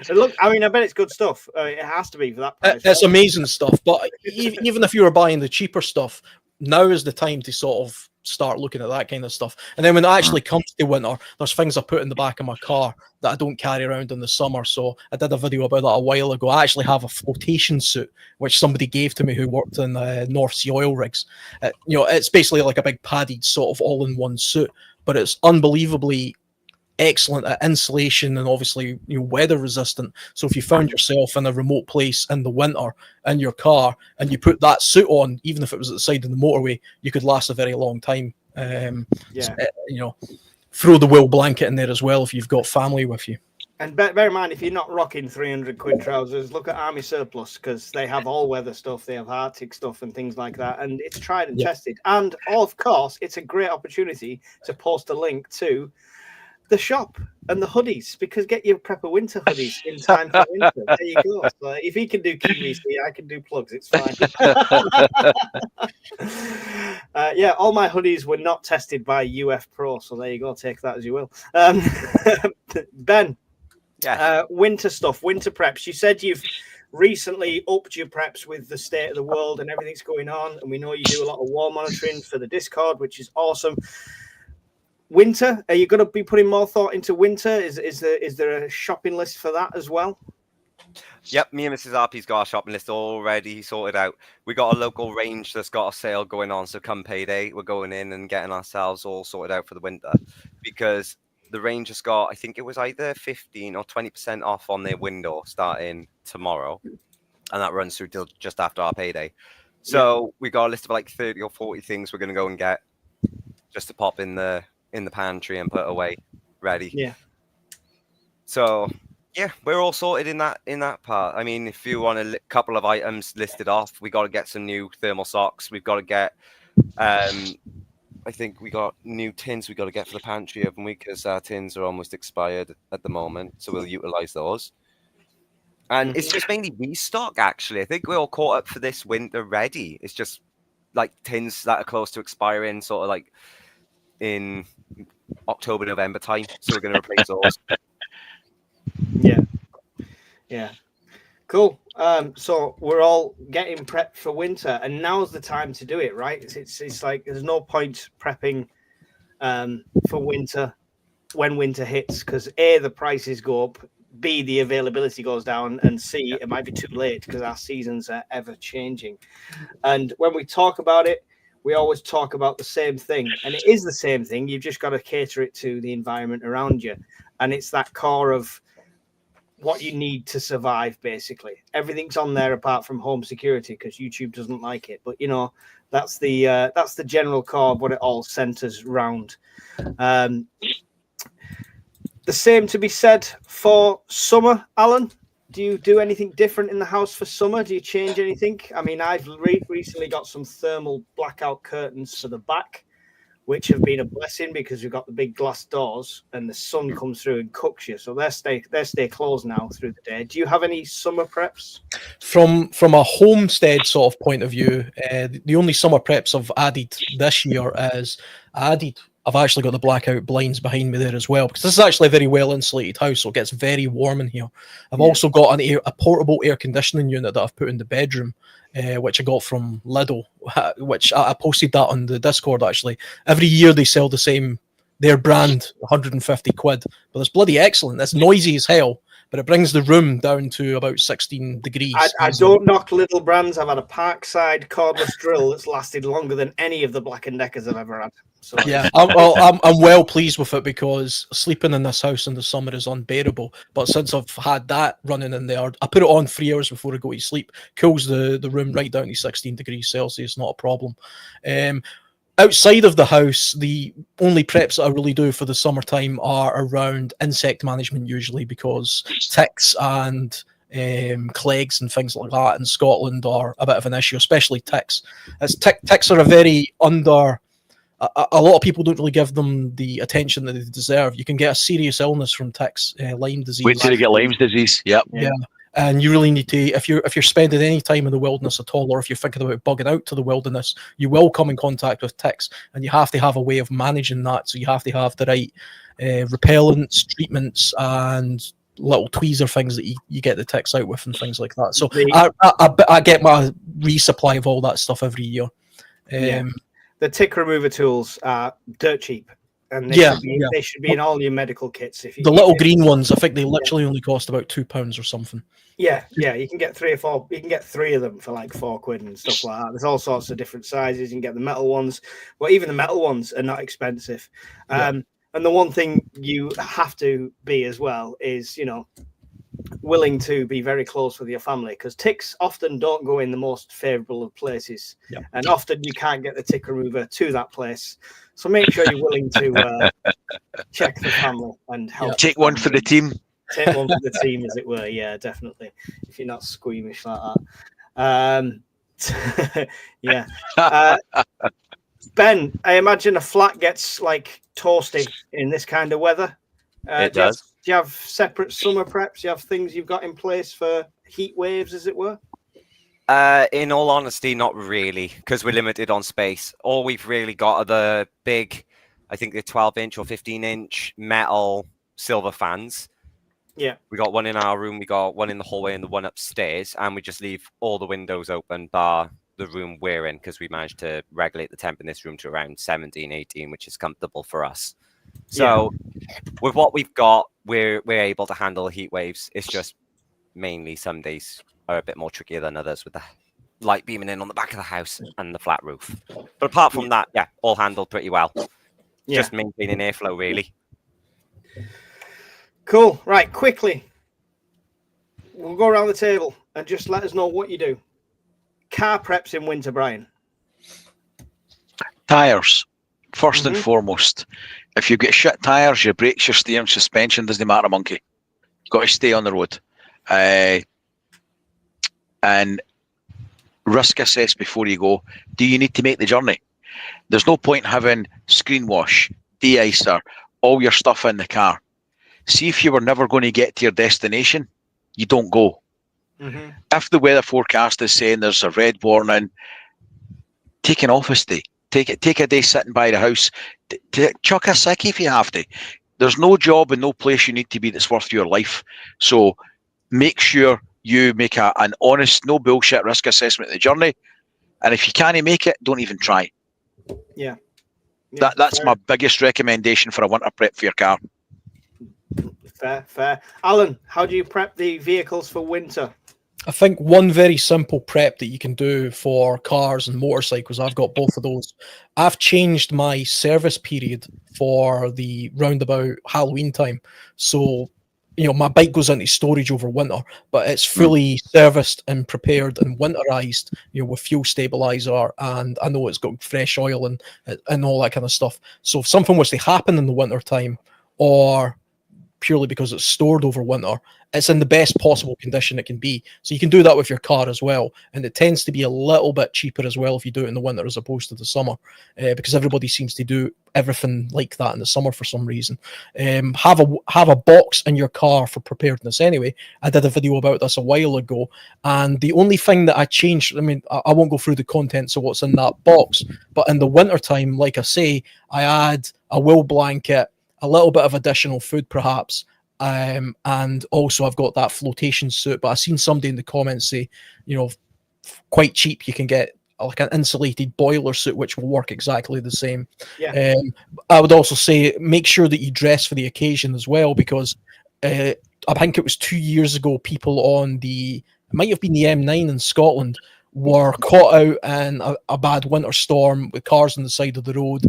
Look, I mean, I bet it's good stuff. It has to be for that price. It's amazing stuff. But even if you were buying the cheaper stuff, now is the time to sort of start looking at that kind of stuff. And then when it actually comes to winter, there's things I put in the back of my car that I don't carry around in the summer. So I did a video about that a while ago. I actually have a flotation suit, which somebody gave to me who worked in North Sea oil rigs. You know, it's basically like a big padded sort of all-in-one suit, but it's unbelievably excellent at insulation and obviously, you know, weather resistant. So if you found yourself in a remote place in the winter in your car and you put that suit on, even if it was at the side of the motorway, you could last a very long time. You know, throw the wool blanket in there as well if you've got family with you. And bear in mind, if you're not rocking 300 quid trousers, look at Army Surplus, because they have all weather stuff, they have Arctic stuff and things like that, and it's tried and tested. And of course, it's a great opportunity to post a link to the shop and the hoodies, because get your prepper winter hoodies in time for winter. There you go. So if he can do QVC, I can do plugs. It's fine. Yeah, all my hoodies were not tested by UF Pro, so there you go. Take that as you will. Ben, winter stuff, winter preps. You said you've recently upped your preps with the state of the world and everything's going on, and we know you do a lot of war monitoring for the Discord, which is awesome. Winter, are you going to be putting more thought into winter? Is there a shopping list for that as well? Yep, me and Mrs. RP's got our shopping list already sorted out. We got a local range that's got a sale going on, so come payday, we're going in and getting ourselves all sorted out for the winter, because the range has got, I think it was either 15 or 20% off on their window starting tomorrow, and that runs through till just after our payday. So we got a list of like 30 or 40 things we're going to go and get just to pop in the pantry and put away ready. Yeah. So yeah, we're all sorted in that part. I mean, if you want a couple of items listed off, we got to get some new thermal socks. We've got to get, I think we got new tins we got to get for the pantry, haven't we? Because our tins are almost expired at the moment, so we'll utilize those. And it's just mainly restock, actually. I think we're all caught up for this winter ready. It's just like tins that are close to expiring, sort of like in October, November time. So we're going to replace those. Yeah. Cool. So we're all getting prepped for winter, and now's the time to do it, right? It's like there's no point prepping for winter when winter hits, because A, the prices go up, B, the availability goes down, and C, it might be too late because our seasons are ever changing. And when we talk about it, we always talk about the same thing, and it is the same thing. You've just got to cater it to the environment around you, and it's that core of what you need to survive. Basically everything's on there apart from home security, because YouTube doesn't like it, but that's the general core of what it all centers around. The same to be said for summer. Alan, do you do anything different in the house for summer? Do you change anything? I mean, I've recently got some thermal blackout curtains for the back, which have been a blessing because we've got the big glass doors and the sun comes through and cooks you. So they stay closed now through the day. Do you have any summer preps? From a homestead sort of point of view, the only summer preps I've added this year is I've actually got the blackout blinds behind me there as well, because this is actually a very well insulated house, so it gets very warm in here. I've also got a portable air conditioning unit that I've put in the bedroom, which I got from Lidl, which I posted that on the Discord actually. Every year they sell their brand, 150 quid, but it's bloody excellent. It's noisy as hell, but it brings the room down to about 16 degrees. I don't knock little brands. I've had a Parkside cordless drill that's lasted longer than any of the Black & Deckers I've ever had. So yeah, I'm well pleased with it, because sleeping in this house in the summer is unbearable. But since I've had that running in there, I put it on 3 hours before I go to sleep. Cools the room right down to 16 degrees Celsius, not a problem. Outside of the house, the only preps that I really do for the summertime are around insect management, usually, because ticks and clegs and things like that in Scotland are a bit of an issue, especially ticks. Ticks are a very a lot of people don't really give them the attention that they deserve. You can get a serious illness from ticks, Lyme disease. Wait till you get Lyme disease. Yep. Yeah. And you really need to, if you're spending any time in the wilderness at all, or if you're thinking about bugging out to the wilderness, you will come in contact with ticks, and you have to have a way of managing that. So you have to have the right repellents, treatments, and little tweezer things that you get the ticks out with and things like that. So I get my resupply of all that stuff every year. The tick remover tools are dirt cheap. And they should be in all your medical kits. The little green ones, I think they literally only cost about £2 or something. Yeah, you can get 3 or 4. You can get 3 of them for like £4 and stuff like that. There's all sorts of different sizes. You can get the metal ones, but even the metal ones are not expensive. And the one thing you have to be as well is, willing to be very close with your family, because ticks often don't go in the most favourable of places, and often you can't get the tick remover to that place. So make sure you're willing to check the family and help. Take one for the team. Take one for the team, as it were. Yeah, definitely. If you're not squeamish like that. Ben, I imagine a flat gets like toasty in this kind of weather. It does. Do you have separate summer preps? Do you have things you've got in place for heat waves, as it were? In all honesty, not really, because we're limited on space. All we've really got are the big, I think they're 12-inch or 15-inch metal silver fans. Yeah. We got one in our room, we got one in the hallway and the one upstairs, and we just leave all the windows open, bar the room we're in, because we managed to regulate the temp in this room to around 17, 18, which is comfortable for us. So with what we've got, we're able to handle heat waves. It's just mainly some days are a bit more trickier than others with the light beaming in on the back of the house and the flat roof. But apart from that, yeah, all handled pretty well. Yeah. Just maintaining airflow, really. Cool. Right, quickly. We'll go around the table and just let us know what you do. Car preps in winter, Brian. Tyres, first and foremost. If you get shit tyres, your brakes, your steering, suspension doesn't matter a monkey. You've got to stay on the road. And risk assess before you go. Do you need to make the journey? There's no point having screen wash, de-icer, all your stuff in the car. See if you were never going to get to your destination, you don't go. If the weather forecast is saying there's a red warning, take an office day. Take a day sitting by the house. Chuck a sickie if you have to. There's no job and no place you need to be that's worth your life. So make sure you make an honest, no bullshit risk assessment of the journey. And if you can't make it, don't even try. Yeah. That's my biggest recommendation for a winter prep for your car. Fair. Alan, how do you prep the vehicles for winter? I think one very simple prep that you can do for cars and motorcycles, I've got both of those. I've changed my service period for the roundabout Halloween time. So, my bike goes into storage over winter, but it's fully serviced and prepared and winterized, with fuel stabilizer, and I know it's got fresh oil and all that kind of stuff. So if something was to happen in the winter time, or purely because it's stored over winter, it's in the best possible condition it can be. So you can do that with your car as well, and it tends to be a little bit cheaper as well if you do it in the winter as opposed to the summer, because everybody seems to do everything like that in the summer for some reason. Have a box in your car for preparedness anyway. I did a video about this a while ago, and the only thing that I changed, I won't go through the contents of what's in that box, but in the winter time, like I say, I add a wool blanket, a little bit of additional food perhaps, and also I've got that flotation suit. But I've seen somebody in the comments say, quite cheap, you can get like an insulated boiler suit which will work exactly the same. I would also say make sure that you dress for the occasion as well, because I think it was 2 years ago, people on it might have been the M9 in Scotland, were caught out in a bad winter storm with cars on the side of the road.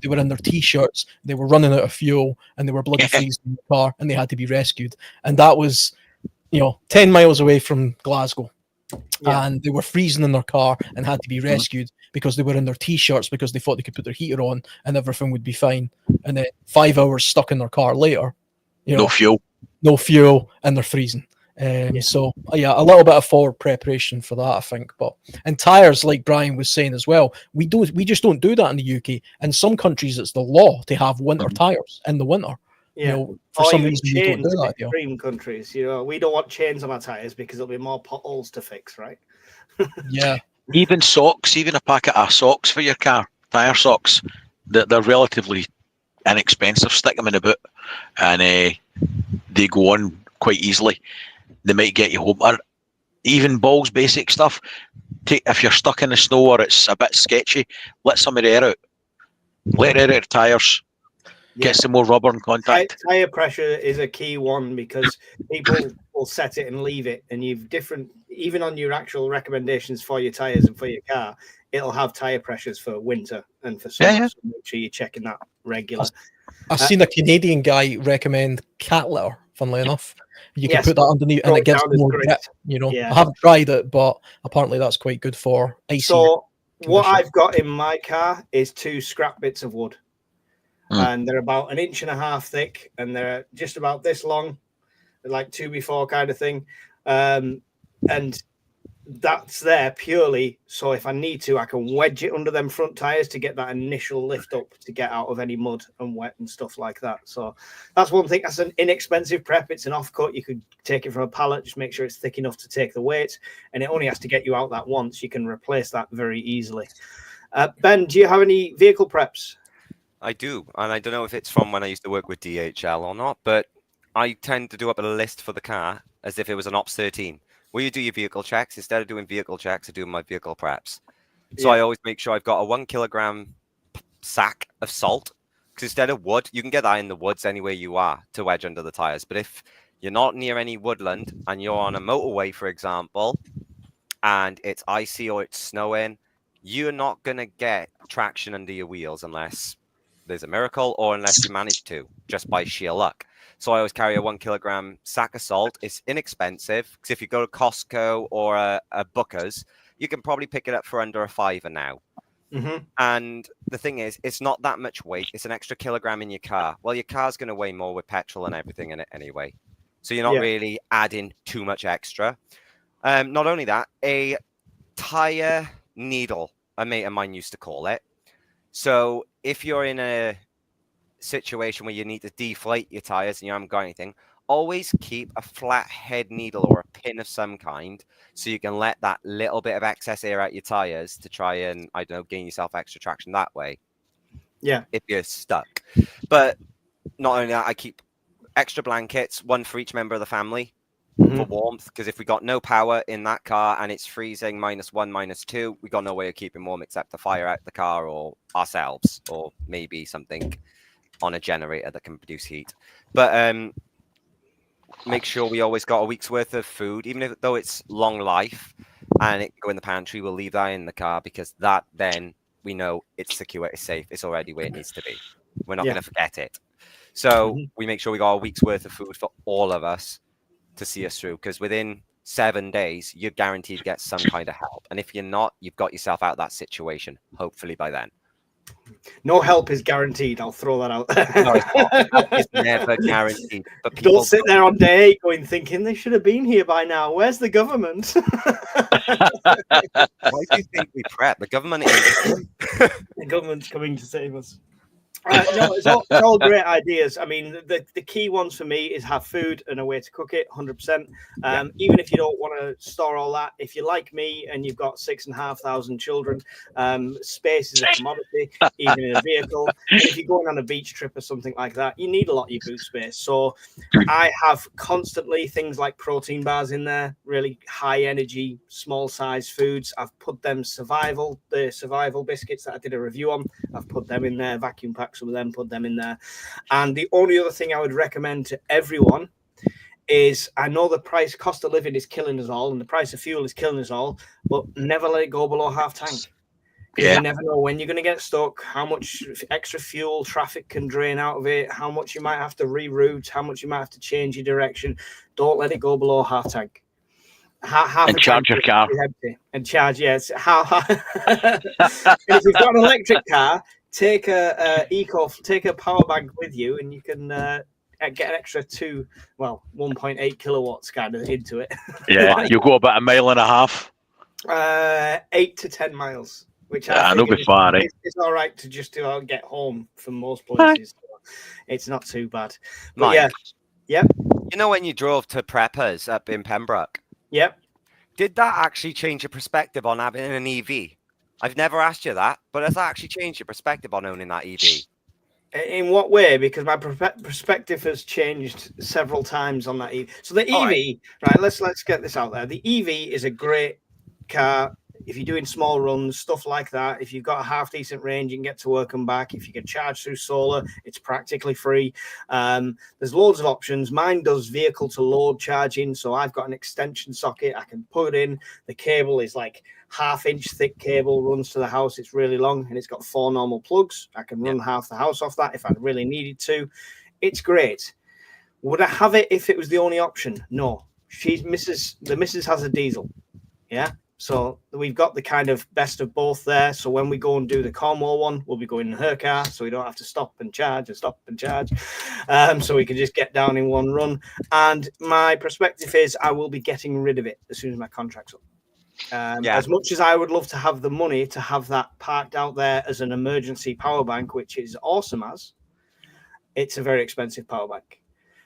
They were in their t-shirts, they were running out of fuel, and they were bloody freezing in the car, and they had to be rescued. And that was 10 miles away from Glasgow. And they were freezing in their car and had to be rescued because they were in their t-shirts because they thought they could put their heater on and everything would be fine. And then 5 hours stuck in their car later, no fuel, and they're freezing. So a little bit of forward preparation for that, I think. And tires, like Brian was saying as well, we just don't do that in the UK. In some countries, it's the law to have winter tires in the winter. For some reason, we don't do that. Extreme countries, we don't want chains on our tires because there'll be more potholes to fix, right? Yeah. Even socks, even a packet of socks for your car, tire socks, they're relatively inexpensive. Stick them in a boot, and they go on quite easily. They might get you home. Or even balls, basic stuff. If you're stuck in the snow or it's a bit sketchy, let some of the air out. Let air out tires. Get some more rubber in contact. Tire pressure is a key one because people will set it and leave it, and you've different, even on your actual recommendations for your tires and for your car, it'll have tire pressures for winter and for summer. So make sure you're checking that regular. I've seen a Canadian guy recommend cat litter, funnily enough. You can put that underneath and it gets more grip, I haven't tried it, but apparently that's quite good for icy. So what I've got in my car is 2 scrap bits of wood. And they're about 1.5 inches thick, and they're just about this long, like 2x4 kind of thing. And that's there purely so if I need to, I can wedge it under them front tires to get that initial lift up to get out of any mud and wet and stuff like that. So that's one thing. That's an inexpensive prep. It's an offcut. You could take it from a pallet, just make sure it's thick enough to take the weight, and it only has to get you out that once. You can replace that very easily. Ben, do you have any vehicle preps? I do, and I don't know if it's from when I used to work with DHL or not, but I tend to do up a list for the car as if it was an Ops 13. Where you do your vehicle checks, instead of doing vehicle checks, I do my vehicle preps. So I always make sure I've got a 1 kilogram sack of salt, because instead of wood, you can get that in the woods anywhere you are to wedge under the tires. But if you're not near any woodland and you're on a motorway, for example, and it's icy or it's snowing, you're not going to get traction under your wheels unless there's a miracle or unless you manage to, just by sheer luck. So I always carry a 1 kilogram sack of salt. It's inexpensive because if you go to Costco or a Booker's, you can probably pick it up for under $5 now. Mm-hmm. And the thing is, it's not that much weight. It's an extra kilogram in your car. Well, your car's going to weigh more with petrol and everything in it anyway. So you're not really adding too much extra. Not only that, a tire needle, a mate of mine used to call it. So if you're in a situation where you need to deflate your tires and you haven't got anything, always keep a flat head needle or a pin of some kind so you can let that little bit of excess air out your tires to try and, I don't know, gain yourself extra traction that way. Yeah. If you're stuck. But not only that, I keep extra blankets, one for each member of the family for warmth, because if we got no power in that car and it's freezing -1, -2, we got no way of keeping warm except to fire out the car or ourselves, or maybe something on a generator that can produce heat. But make sure we always got a week's worth of food, even though it's long life and it can go in the pantry, we'll leave that in the car because that then we know it's secure, it's safe, it's already where it needs to be. We're not going to forget it. So we make sure we got a week's worth of food for all of us to see us through, because within 7 days, you're guaranteed to get some kind of help. And if you're not, you've got yourself out of that situation, hopefully by then. No help is guaranteed. I'll throw that out there. No, it's not. Help is never guaranteed. But people don't sit there on day 8 going thinking they should have been here by now. Where's the government? Why do you think we prep? The government is the government's coming to save us. No, it's all great ideas. I mean, the key ones for me is have food and a way to cook it, 100%. Even if you don't want to store all that, if you're like me and you've got 6,500 children, space is a commodity, even in a vehicle. If you're going on a beach trip or something like that, you need a lot of your boot space. So I have constantly things like protein bars in there, really high energy, small size foods. I've put them the survival biscuits that I did a review on. I've put them in there, vacuum packed some of them, put them in there. And the only other thing I would recommend to everyone is, I know the cost of living is killing us all and the price of fuel is killing us all, but never let it go below half tank. You never know when you're going to get stuck, how much extra fuel traffic can drain out of it, how much you might have to reroute, how much you might have to change your direction. Don't let it go below half tank. And charge your car. And charge, yes. And if you've got an electric car, take a power bank with you, and you can get an extra 1.8 kilowatts kind of into it. Yeah, you go about 1.5 miles. 8 to 10 miles, which it'll be far, eh? It's all right to just get home from most places. So it's not too bad. But Mike, yeah. You know when you drove to Preppers up in Pembroke? Yep. Did that actually change your perspective on having an EV? I've never asked you that, but has that actually changed your perspective on owning that EV? In what way? Because my perspective has changed several times on that EV. So the EV, right? Let's get this out there. The EV is a great car if you're doing small runs, stuff like that. If you've got a half decent range, you can get to work and back. If you can charge through solar, it's practically free. There's loads of options. Mine does vehicle to load charging, so I've got an extension socket I can put in. The cable is like 1/2 inch thick cable, runs to the house. It's really long, and it's got 4 normal plugs. I can run half the house off that if I really needed to. It's great. Would I have it if it was the only option? No. The missus has a diesel. Yeah. So we've got the kind of best of both there. So when we go and do the Cornwall one, we'll be going in her car, so we don't have to stop and charge. So we can just get down in one run. And my perspective is I will be getting rid of it as soon as my contract's up. As much as I would love to have the money to have that parked out there as an emergency power bank, which is awesome it's a very expensive power bank.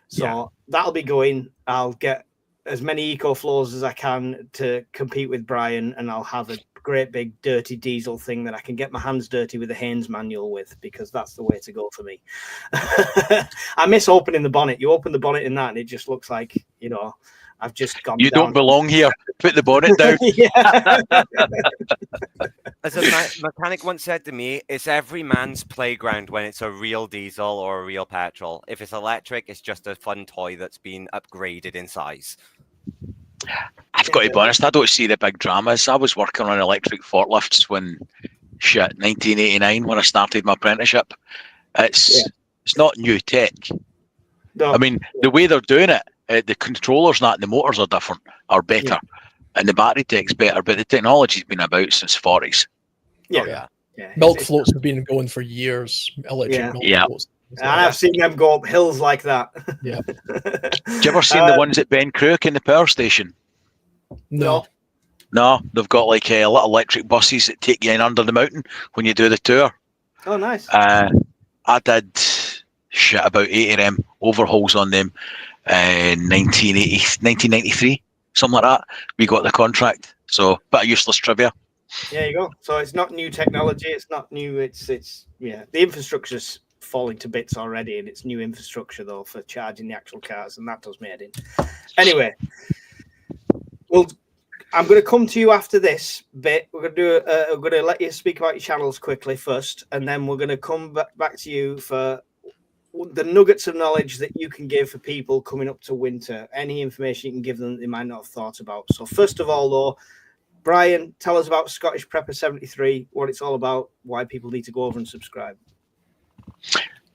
So that'll be going. I'll get as many EcoFlows as I can to compete with Brian, and I'll have a great big dirty diesel thing that I can get my hands dirty with the Haynes manual with, because that's the way to go for me. I miss opening the bonnet. You open the bonnet in that and it just looks like, I've just gone. You down don't belong here. Put the bonnet down. Yeah. As a mechanic once said to me, it's every man's playground when it's a real diesel or a real petrol. If it's electric, it's just a fun toy that's been upgraded in size. I've got to be honest, I don't see the big dramas. I was working on electric forklifts when, 1989, when I started my apprenticeship. It's not new tech. No. I mean, the way they're doing it, the controllers and the motors are different, are better, and the battery tech's better, but the technology's been about since 40s. Yeah. Oh, yeah. Yeah. Milk floats have been going for years. Electric milk Yeah. floats. And I've seen them go up hills like that. Yeah. Have you ever seen the ones at Ben Crook in the power station? No. No, they've got like little electric buses that take you in under the mountain when you do the tour. Oh, nice. I did about 8 of them, overhauls on them in 1993, something like that. We got the contract. So, bit of useless trivia. There you go. So it's not new technology. It's not new. It's the infrastructure's falling to bits already, and it's new infrastructure though for charging the actual cars, and that does made in. Anyway, I'm going to come to you after this bit. We're going to do. We're going to let you speak about your channels quickly first, and then we're going to come back to you for the nuggets of knowledge that you can give for people coming up to winter. Any information you can give them that they might not have thought about. So first of all, though, Brian, tell us about Scottish Prepper 73, what it's all about, why people need to go over and subscribe.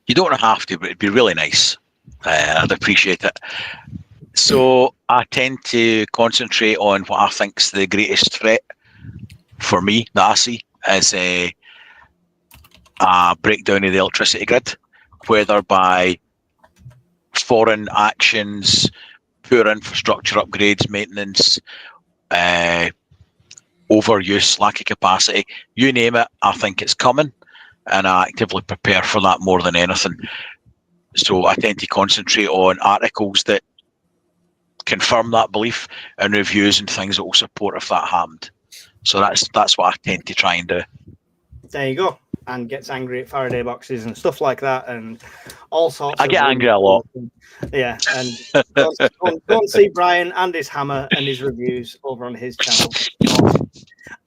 You don't have to, but it'd be really nice. I'd appreciate it. So I tend to concentrate on what I think's the greatest threat for me that I see is a breakdown of the electricity grid, whether by foreign actions, poor infrastructure upgrades, maintenance, overuse, lack of capacity, you name it. I think it's coming, and I actively prepare for that more than anything. So I tend to concentrate on articles that confirm that belief and reviews and things that will support if that happened. So that's what I tend to try and do. There you go. And gets angry at Faraday boxes and stuff like that, and all sorts. I get angry a lot. Yeah, and go and see Brian and his hammer and his reviews over on his channel.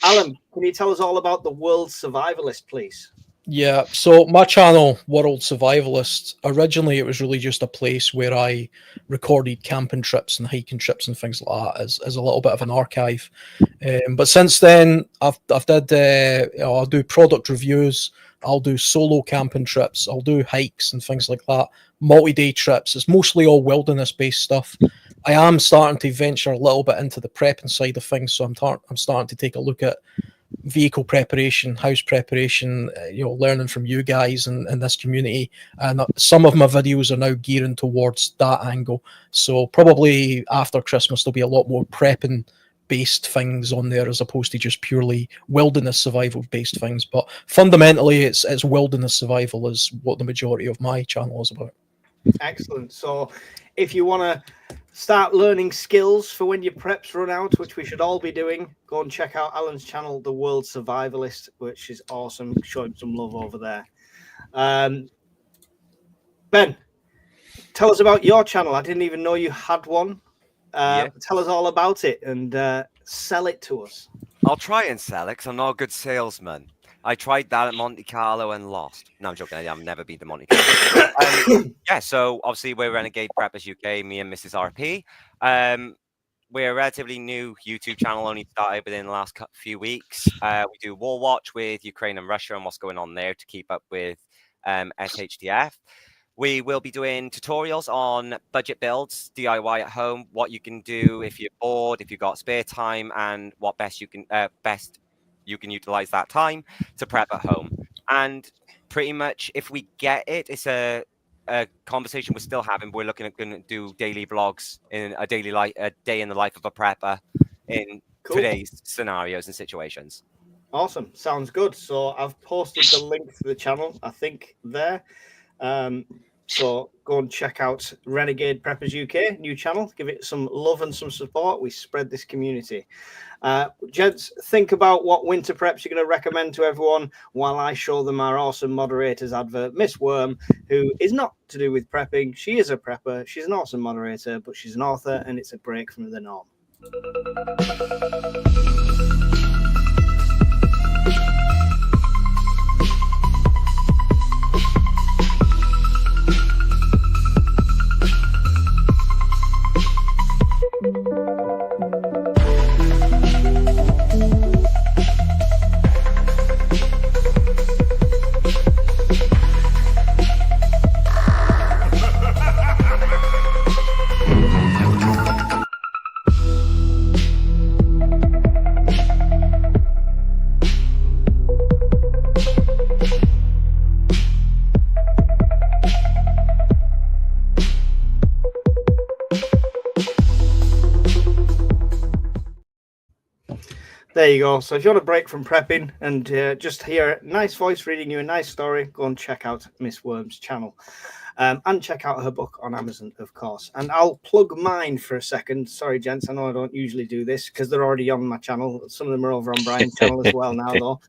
Alan, can you tell us all about the World Survivalist, please? Yeah, so my channel, World Survivalist, originally it was really just a place where I recorded camping trips and hiking trips and things like that as a little bit of an archive. But since then, I'll do product reviews, I'll do solo camping trips, I'll do hikes and things like that, multi-day trips. It's mostly all wilderness-based stuff. I am starting to venture a little bit into the prepping side of things, so I'm starting to take a look at vehicle preparation, house preparation, learning from you guys and this community. And some of my videos are now gearing towards that angle. So probably after Christmas, there'll be a lot more prepping based things on there as opposed to just purely wilderness survival based things. But fundamentally, it's wilderness survival is what the majority of my channel is about. Excellent. So if you want to start learning skills for when your preps run out, which we should all be doing, go and check out Alan's channel, The World Survivalist, which is awesome. Show him some love over there. Ben, tell us about your channel. I didn't even know you had one. Tell us all about it and sell it to us. I'll try and sell it because I'm not a good salesman. I tried that at Monte Carlo and lost. No, I'm joking. I've never been to Monte Carlo. So obviously we're Renegade Preppers UK, me and Mrs. RP. We're a relatively new YouTube channel, only started within the last few weeks. We do War Watch with Ukraine and Russia and what's going on there to keep up with SHDF. We will be doing tutorials on budget builds, DIY at home, what you can do if you're bored, if you've got spare time, and what best you can utilize that time to prep at home. And pretty much if we get it, it's a conversation we're still having. We're looking at going to do daily vlogs in a day in the life of a prepper in today's scenarios and situations. Awesome. Sounds good. So I've posted the link to the channel, I think, there. So go and check out Renegade Preppers UK, new channel. Give it some love and some support. We spread this community. Gents, think about what winter preps you're going to recommend to everyone while I show them our awesome moderators advert, Miss Worm, who is not to do with prepping. She is a prepper. She's an awesome moderator, but she's an author, and it's a break from the norm. There you go. So if you want a break from prepping and just hear a nice voice reading you a nice story, go and check out Miss Worm's channel. And check out her book on Amazon, of course. And I'll plug mine for a second. Sorry, gents, I know I don't usually do this because they're already on my channel. Some of them are over on Brian's channel as well now, though.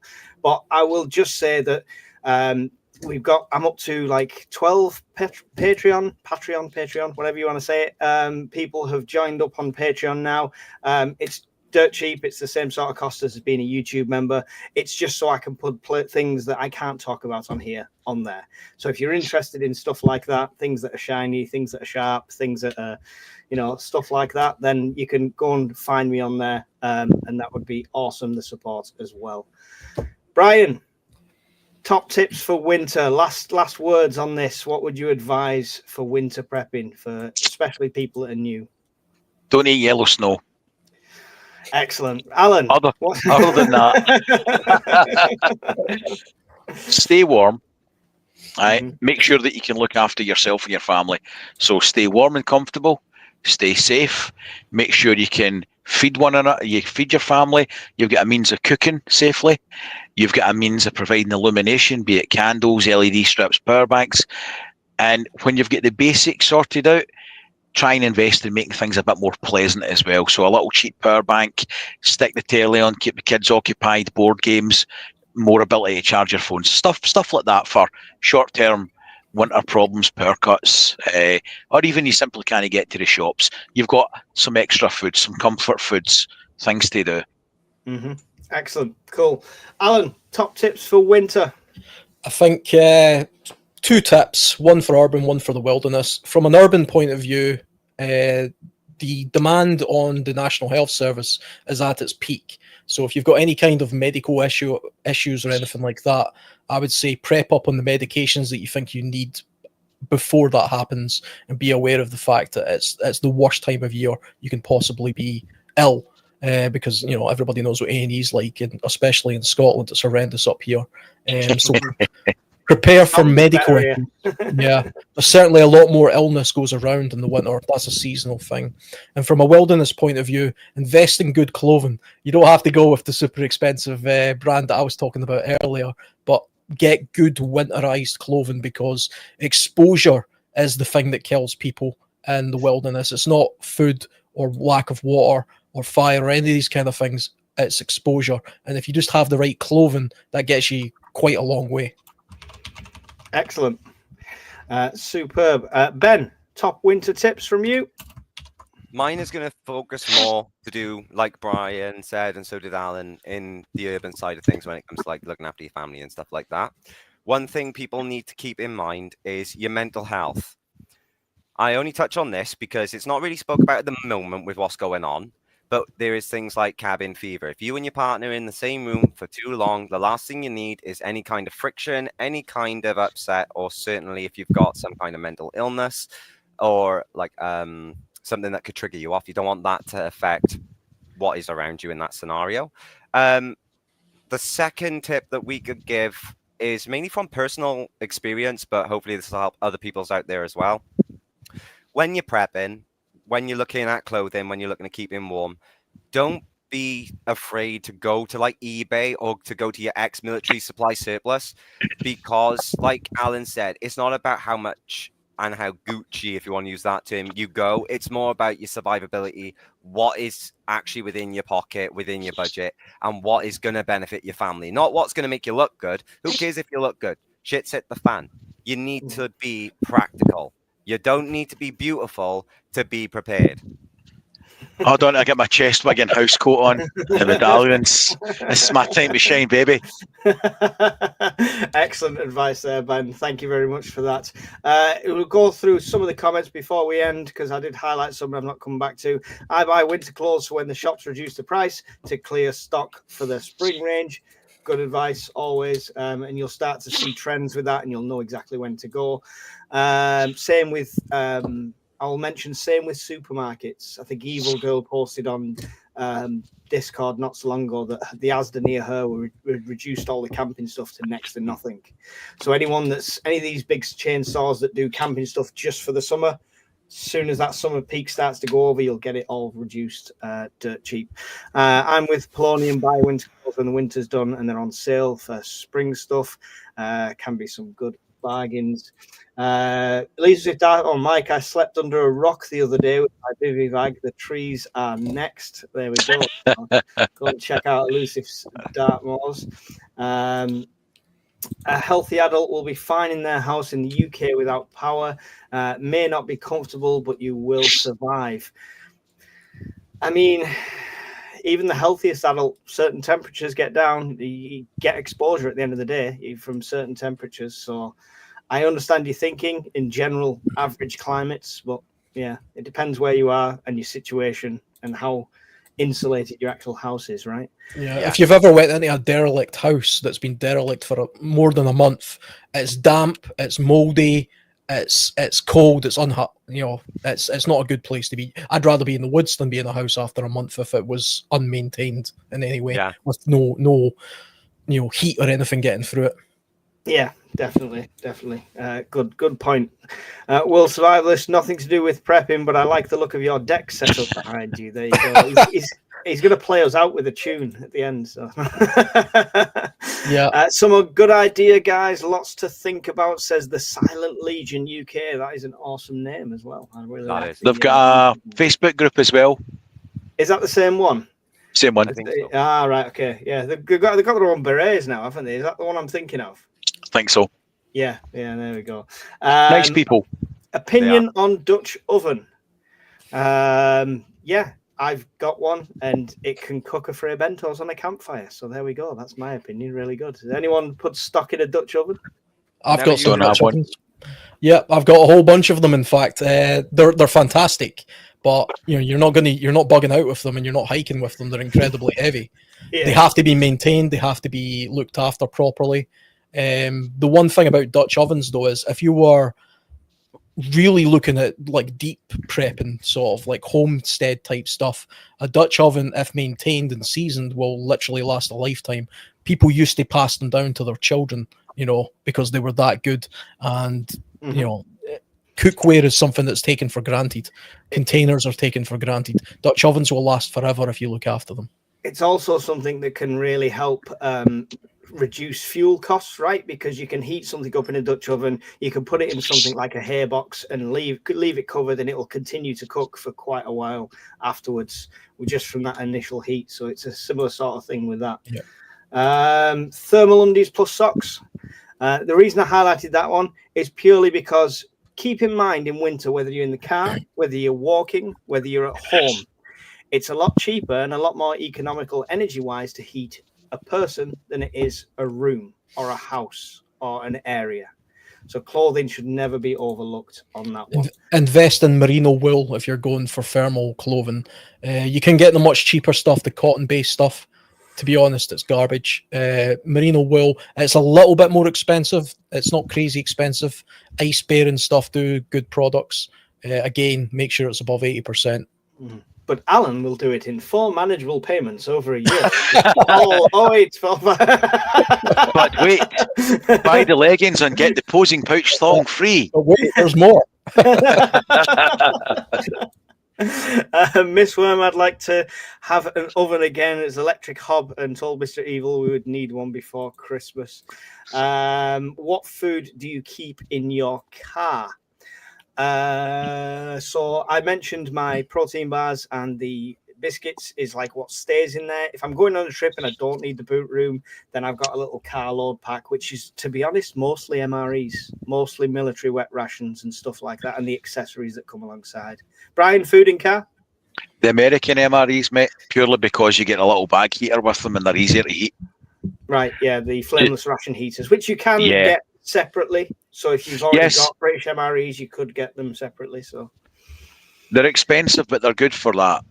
But I will just say that I'm up to like 12 Patreon, whatever you want to say it. People have joined up on Patreon now. It's dirt cheap. It's the same sort of cost as being a YouTube member. It's just so I can put things that I can't talk about on here on there. So if you're interested in stuff like that, things that are shiny, things that are sharp, things that are, stuff like that, then you can go and find me on there. And that would be awesome, the support as well. Brian, top tips for winter. Last words on this. What would you advise for winter prepping for especially people that are new? Don't eat yellow snow. Excellent. Alan. Other than that, stay warm. Right? Mm-hmm. Make sure that you can look after yourself and your family. So stay warm and comfortable. Stay safe. Make sure you can feed one another. You feed your family. You've got a means of cooking safely. You've got a means of providing illumination, be it candles, LED strips, power banks. And when you've got the basics sorted out, try and invest in making things a bit more pleasant as well. So a little cheap power bank, stick the telly on, keep the kids occupied, board games, more ability to charge your phones, stuff like that for short-term winter problems, power cuts, or even you simply can't get to the shops. You've got some extra food, some comfort foods, things to do. Mm-hmm. Excellent. Cool. Alan, top tips for winter? I think 2 tips, one for urban, one for the wilderness. From an urban point of view, the demand on the National Health Service is at its peak. So if you've got any kind of medical issues or anything like that, I would say prep up on the medications that you think you need before that happens, and be aware of the fact that it's the worst time of year you can possibly be ill. Because everybody knows what A&E is like, and especially in Scotland, it's horrendous up here. So prepare for medical. Yeah, there's certainly a lot more illness goes around in the winter. That's a seasonal thing. And from a wilderness point of view, invest in good clothing. You don't have to go with the super expensive brand that I was talking about earlier, but get good winterized clothing, because exposure is the thing that kills people in the wilderness. It's not food or lack of water or fire or any of these kind of things. It's exposure. And if you just have the right clothing, that gets you quite a long way. Excellent. Superb. Ben, top winter tips from you? Mine is going to focus more to do, like Brian said, and so did Alan, in the urban side of things when it comes to like looking after your family and stuff like that. One thing people need to keep in mind is your mental health. I only touch on this because it's not really spoke about at the moment with what's going on, but there is things like cabin fever. If you and your partner are in the same room for too long, the last thing you need is any kind of friction, any kind of upset, or certainly if you've got some kind of mental illness or like something that could trigger you off. You don't want that to affect what is around you in that scenario. The second tip that we could give is mainly from personal experience, but hopefully this will help other people's out there as well. When you're prepping, when you're looking at clothing, when you're looking to keep him warm, don't be afraid to go to like eBay or to go to your ex-military supply surplus, because like Alan said, it's not about how much and how Gucci, if you want to use that term, you go. It's more about your survivability, what is actually within your pocket, within your budget, and what is going to benefit your family. Not what's going to make you look good. Who cares if you look good? Shit's hit the fan. You need to be practical. You don't need to be beautiful to be prepared. Hold on, I get my chest wig and house coat on, the medallions. This is my time to shine, baby. Excellent advice there, Ben. Thank you very much for that. We'll go through some of the comments before we end, because I did highlight some I've not come back to. I buy winter clothes for when the shops reduce the price to clear stock for the spring range. Good advice always, and you'll start to see trends with that, and you'll know exactly when to go. Same with I'll mention same with supermarkets. I think Evil Girl posted on Discord not so long ago that the Asda near her reduced all the camping stuff to next to nothing. So any of these big chain stores that do camping stuff just for the summer, as soon as that summer peak starts to go over, you'll get it all reduced dirt cheap. I'm with Polonium buy winter clothes when the winter's done and they're on sale for spring stuff. Can be some good bargains. Elizabeth Mike, I slept under a rock the other day with my bivy bag. The trees are next. There we go. Go and check out Elusiv's Dartmoors. A healthy adult will be fine in their house in the UK without power. May not be comfortable, but you will survive. I mean, even the healthiest adult, certain temperatures get down. You get exposure at the end of the day from certain temperatures. So I understand your thinking in general, average climates, but yeah, it depends where you are and your situation and how insulated your actual house is, right? Yeah. If you've ever went into a derelict house that's been derelict for more than a month, it's damp, it's moldy, it's cold, it's it's not a good place to be. I'd rather be in the woods than be in a house after a month if it was unmaintained in any way, with no heat or anything getting through it. Yeah, definitely. Good point. Will Survivalist, nothing to do with prepping, but I like the look of your deck setup behind you. There you go. He's going to play us out with a tune at the end. So. Yeah. Some good idea, guys. Lots to think about, says the Silent Legion UK. That is an awesome name as well. I really like it. They've got a Facebook group as well. Is that the same one? Same one. I think so. Right. Okay. Yeah. They've got their own berets now, haven't they? Is that the one I'm thinking of? I think so. Yeah, there we go. Nice people. Opinion on Dutch oven. Yeah, I've got one and it can cook a fray bentos on a campfire. So there we go. That's my opinion. Really good. Does anyone put stock in a Dutch oven? I've got some Dutch ovens. Yeah, I've got a whole bunch of them. In fact, they're fantastic. But you're not bugging out with them, and you're not hiking with them. They're incredibly heavy. Yeah. They have to be maintained. They have to be looked after properly. The one thing about Dutch ovens, though, is if you were really looking at like deep prepping, sort of like homestead type stuff, a Dutch oven, if maintained and seasoned, will literally last a lifetime. People used to pass them down to their children, because they were that good. And cookware is something that's taken for granted. Containers are taken for granted. Dutch ovens will last forever if you look after them. It's also something that can really help reduce fuel costs, right? Because you can heat something up in a Dutch oven, you can put it in something like a hair box and leave it covered, and it will continue to cook for quite a while afterwards, just from that initial heat. So it's a similar sort of thing with that. Yeah. Thermal undies plus socks. The reason I highlighted that one is purely because keep in mind in winter, whether you're in the car, whether you're walking, whether you're at home, it's a lot cheaper and a lot more economical energy-wise to heat a person than it is a room or a house or an area. So clothing should never be overlooked on that one. Invest in merino wool if you're going for thermal clothing. You can get the much cheaper stuff, the cotton-based stuff. To be honest, it's garbage. Merino wool, it's a little bit more expensive. It's not crazy expensive. Ice bearing stuff do good products. Again, make sure it's above 80%. But Alan will do it in 4 manageable payments over a year. But wait, buy the leggings and get the posing pouch thong free. But wait, there's more. Miss Worm, I'd like to have an oven again. It's electric hob, and told Mr. Evil we would need one before Christmas. What food do you keep in your car? So I mentioned my protein bars and the biscuits is like what stays in there. If I'm going on a trip and I don't need the boot room, then I've got a little car load pack, which is, to be honest, mostly MREs, mostly military wet rations and stuff like that, and the accessories that come alongside. Brian, food in car? The American MREs, mate, purely because you get a little bag heater with them and they're easier to heat. Right, yeah, the flameless ration heaters, which you can get separately. So if you've already got British MREs, you could get them separately. So they're expensive, but they're good for that.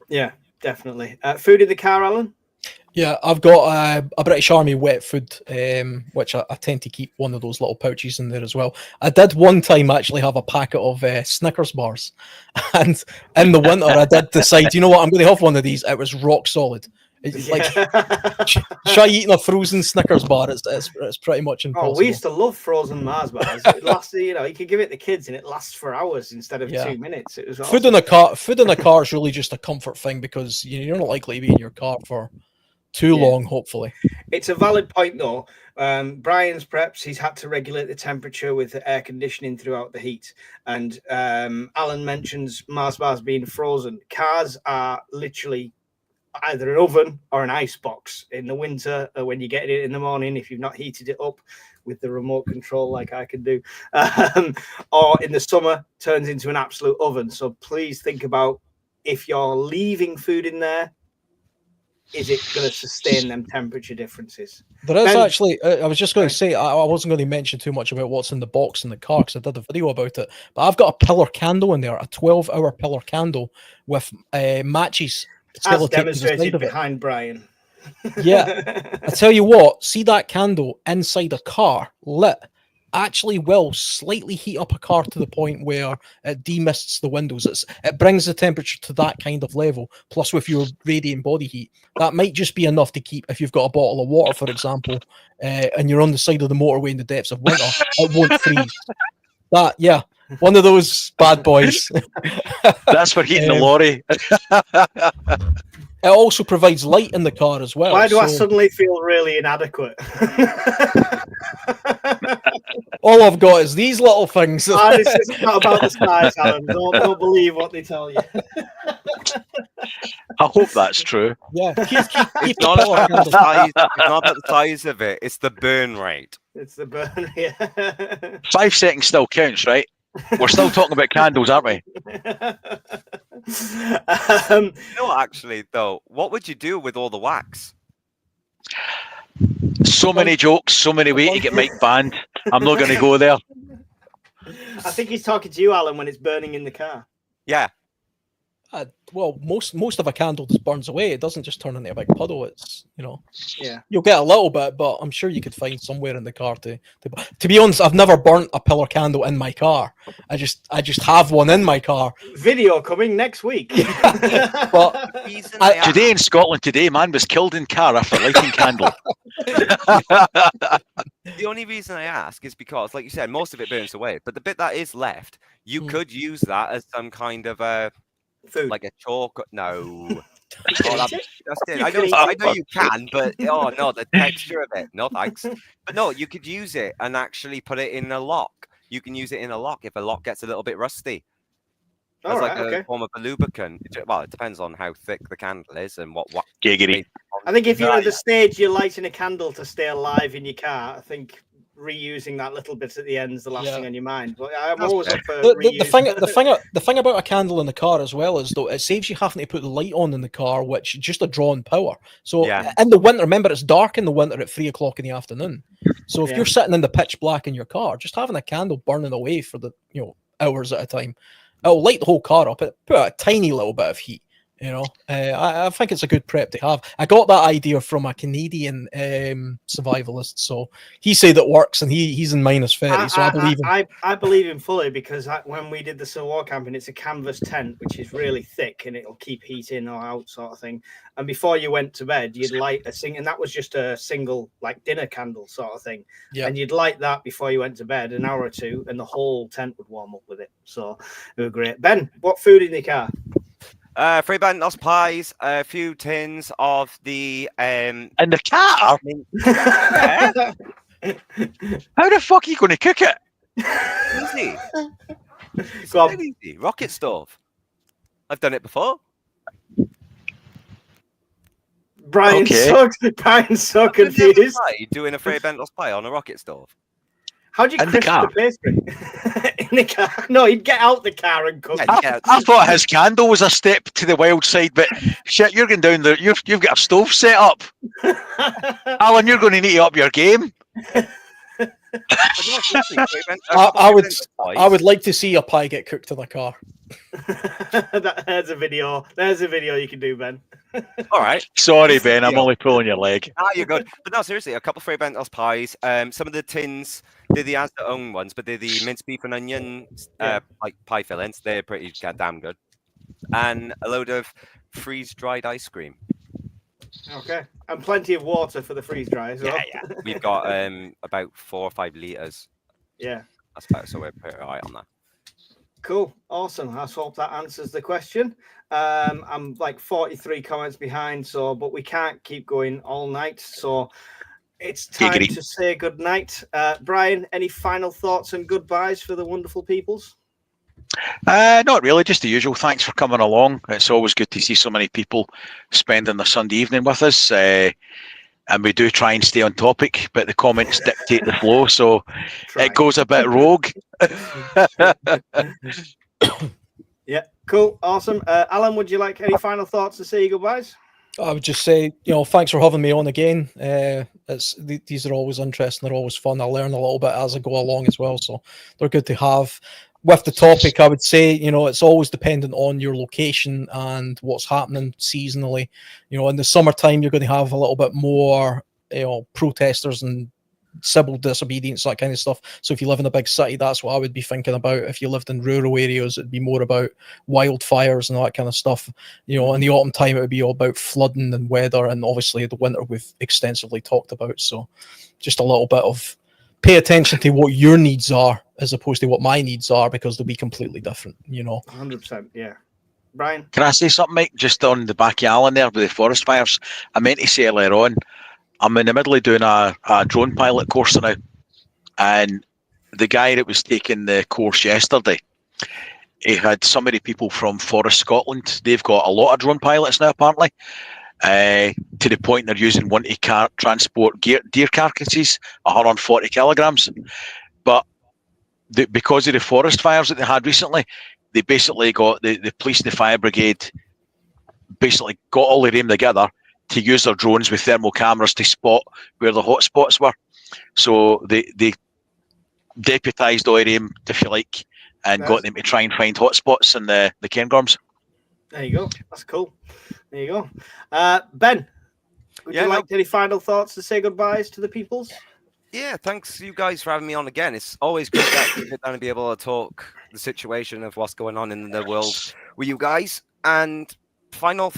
Yeah, definitely. Food in the car, Alan? Yeah, I've got a British Army wet food, which I tend to keep one of those little pouches in there as well. I did one time actually have a packet of Snickers bars, and in the winter I did decide, you know what, I'm going to have one of these. It was rock solid. It's like try eating a frozen Snickers bar. It's pretty much impossible. Oh, we used to love frozen Mars bars. It lasted, you could give it the kids and it lasts for hours instead of 2 minutes. It was awesome. Food in a car is really just a comfort thing because you're not likely to be in your car for too long, hopefully. It's a valid point though. Brian's preps, he's had to regulate the temperature with the air conditioning throughout the heat. And Alan mentions Mars bars being frozen. Cars are literally either an oven or an ice box in the winter when you get it in the morning, if you've not heated it up with the remote control like I can do, or in the summer turns into an absolute oven. So please think about, if you're leaving food in there, is it going to sustain them temperature differences? There is actually, I was just going to say, I wasn't going to mention too much about what's in the box in the car because I did a video about it, but I've got a pillar candle in there, a 12-hour pillar candle with matches. As demonstrated behind Brian. Yeah. I tell you what, see that candle inside a car lit actually will slightly heat up a car to the point where it demists the windows. It brings the temperature to that kind of level. Plus, with your radiant body heat, that might just be enough to keep, if you've got a bottle of water, for example, and you're on the side of the motorway in the depths of winter, it won't freeze. One of those bad boys. That's for heating the lorry. It also provides light in the car as well. Why do I suddenly feel really inadequate? All I've got is these little things. It's not about the size, Alan. Don't believe what they tell you. I hope that's true. Yeah, it's not about the size. It's not about the size of it. It's the burn rate. It's the burn. Yeah. 5 seconds still counts, right? We're still talking about candles, aren't we? Actually, though, what would you do with all the wax? So many jokes, so many ways to get Mike banned. I'm not going to go there. I think he's talking to you, Alan, when it's burning in the car. Yeah. Well, most of a candle just burns away. It doesn't just turn into a big puddle. It's yeah. You'll get a little bit, but I'm sure you could find somewhere in the car to be honest. I've never burnt a pillar candle in my car. I just have one in my car. Video coming next week. But today in Scotland, man was killed in car after lighting candle. The only reason I ask is because, like you said, most of it burns away, but the bit that is left, you could use that as some kind of food, like a chalk. No, that's it. I know you can, but oh no, the texture of it. No thanks. But no, you could use it and actually put it in a lock. You can use it in a lock if a lock gets a little bit rusty. It's like a form of a lubricant. Well, it depends on how thick the candle is and what. Giggity. I think if you're at the stage you're lighting a candle to stay alive in your car, I think reusing that little bit at the end is the last thing on your mind. But I'm always up for the thing about a candle in the car as well is, though, it saves you having to put the light on in the car, which just a drawn power. So in the winter, remember, it's dark in the winter at 3 o'clock in the afternoon. So if you're sitting in the pitch black in your car, just having a candle burning away for the hours at a time, it'll light the whole car up. It put a tiny little bit of heat. I think it's a good prep to have. I got that idea from a Canadian survivalist, so he said it works, and he's in -30, so I believe him. I believe him fully, because when we did the Civil War camping, it's a canvas tent which is really thick and it'll keep heat in or out, sort of thing. And before you went to bed, you'd light and that was just a single like dinner candle sort of thing. Yeah. And you'd light that before you went to bed, an hour or two, and the whole tent would warm up with it. So it was great. Ben, what food in the car? 3 Bentos pies, a few tins of the in the car. How the fuck are you going to cook it? Easy. Go on. Very easy. Rocket stove. I've done it before. Brian's so I've never confused. tried doing a Fray Bentos pie on a rocket stove. How do you In the crisp car? the pastry? In the car? No, he'd get out the car and cook. Yeah, I thought his candle was a step to the wild side, but shit, you're going down there. You've got a stove set up, Alan. You're going to need to up your game. I would like to see a pie get cooked in a car. There's a video. There's a video you can do, Ben. All right. Sorry, Ben. I'm only pulling your leg. Ah, you're good. But no, seriously, a couple of Fray Bentos pies. Some of the tins, they're the as their own ones, but they're the minced beef and onion like pie fillings. They're pretty goddamn good. And a load of freeze-dried ice cream. Okay. And plenty of water for the freeze dry as well. Yeah. We've got about 4 or 5 litres. Yeah. That's about, so we're pretty all right on that. Cool. Awesome. I hope that answers the question. I'm like 43 comments behind, but we can't keep going all night. So it's time to say good night. Brian, any final thoughts and goodbyes for the wonderful peoples? Not really, just the usual. Thanks for coming along. It's always good to see so many people spending their Sunday evening with us. And we do try and stay on topic, but the comments dictate the flow, so it goes a bit rogue. Yeah, cool, awesome. Alan, would you like any final thoughts to say goodbyes? I would just say, thanks for having me on again. These are always interesting. They're always fun. I learn a little bit as I go along as well, so they're good to have. With the topic, I would say, it's always dependent on your location and what's happening seasonally. In the summertime, you're going to have a little bit more, protesters and civil disobedience, that kind of stuff. So if you live in a big city, that's what I would be thinking about. If you lived in rural areas, it'd be more about wildfires and all that kind of stuff. In the autumn time, it would be all about flooding and weather, and obviously the winter we've extensively talked about. So just a little bit of pay attention to what your needs are as opposed to what my needs are, because they'll be completely different, 100%, yeah. Brian? Can I say something, Mike? Just on the back of Alan there with the forest fires. I meant to say earlier on, I'm in the middle of doing a drone pilot course now. And the guy that was taking the course yesterday, he had so many people from Forest Scotland. They've got a lot of drone pilots now, apparently. To the point they're using one to transport deer carcasses, 140 kilograms. But because of the forest fires that they had recently, they basically got the police and the fire brigade basically got all of them together to use their drones with thermal cameras to spot where the hot spots were. So they deputised all of them, if you like, and got them to try and find hot spots in the cairngorms. There you go. That's cool. There you go. Ben, would you like any final thoughts to say goodbyes to the peoples? Yeah, thanks you guys for having me on again. It's always good to be able to talk the situation of what's going on in the world with you guys. And final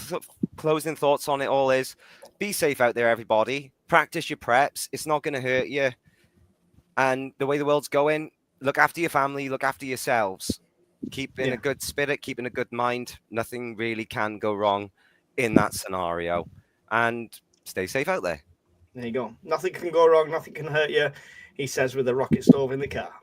closing thoughts on it all is be safe out there, everybody. Practice your preps. It's not going to hurt you. And the way the world's going, look after your family, look after yourselves. Keep in a good spirit, keep in a good mind. Nothing really can go wrong in that scenario. And stay safe out there. There you go. Nothing can go wrong. Nothing can hurt you, he says with a rocket stove in the car.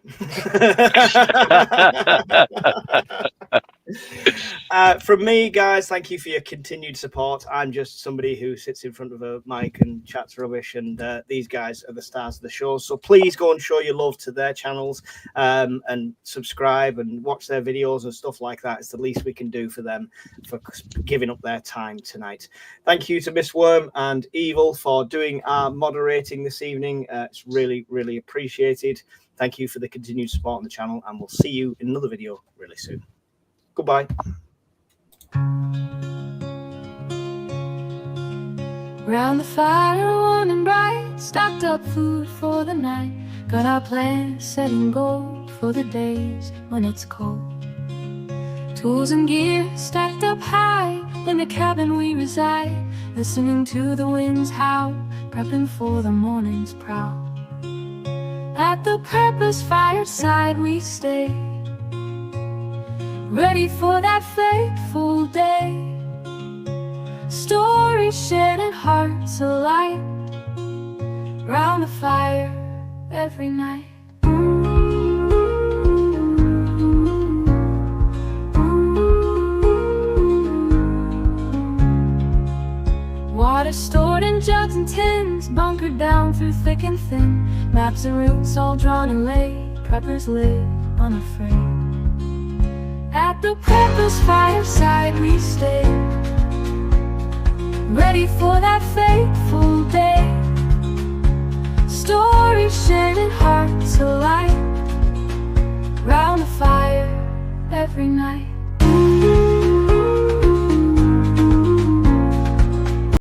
From me, guys, thank you for your continued support. I'm just somebody who sits in front of a mic and chats rubbish, and these guys are the stars of the show. So please go and show your love to their channels and subscribe and watch their videos and stuff like that. It's the least we can do for them for giving up their time tonight. Thank you to Miss Worm and Evil for doing our moderating this evening. It's really, really appreciated. Thank you for the continued support on the channel, and we'll see you in another video really soon. Goodbye. Round the fire, warm and bright, stocked up food for the night. Got our plans set in gold for the days when it's cold. Tools and gear stacked up high in the cabin we reside, listening to the winds howl, prepping for the morning's prowl. At the purpose fireside we stay, ready for that fateful day. Stories shared and hearts alight, round the fire every night. Water stored in jugs and tins, bunkered down through thick and thin. Maps and routes all drawn and laid, preppers live unafraid. At the preppers' fireside we stay, ready for that fateful day. Stories shared and hearts alight, round the fire every night.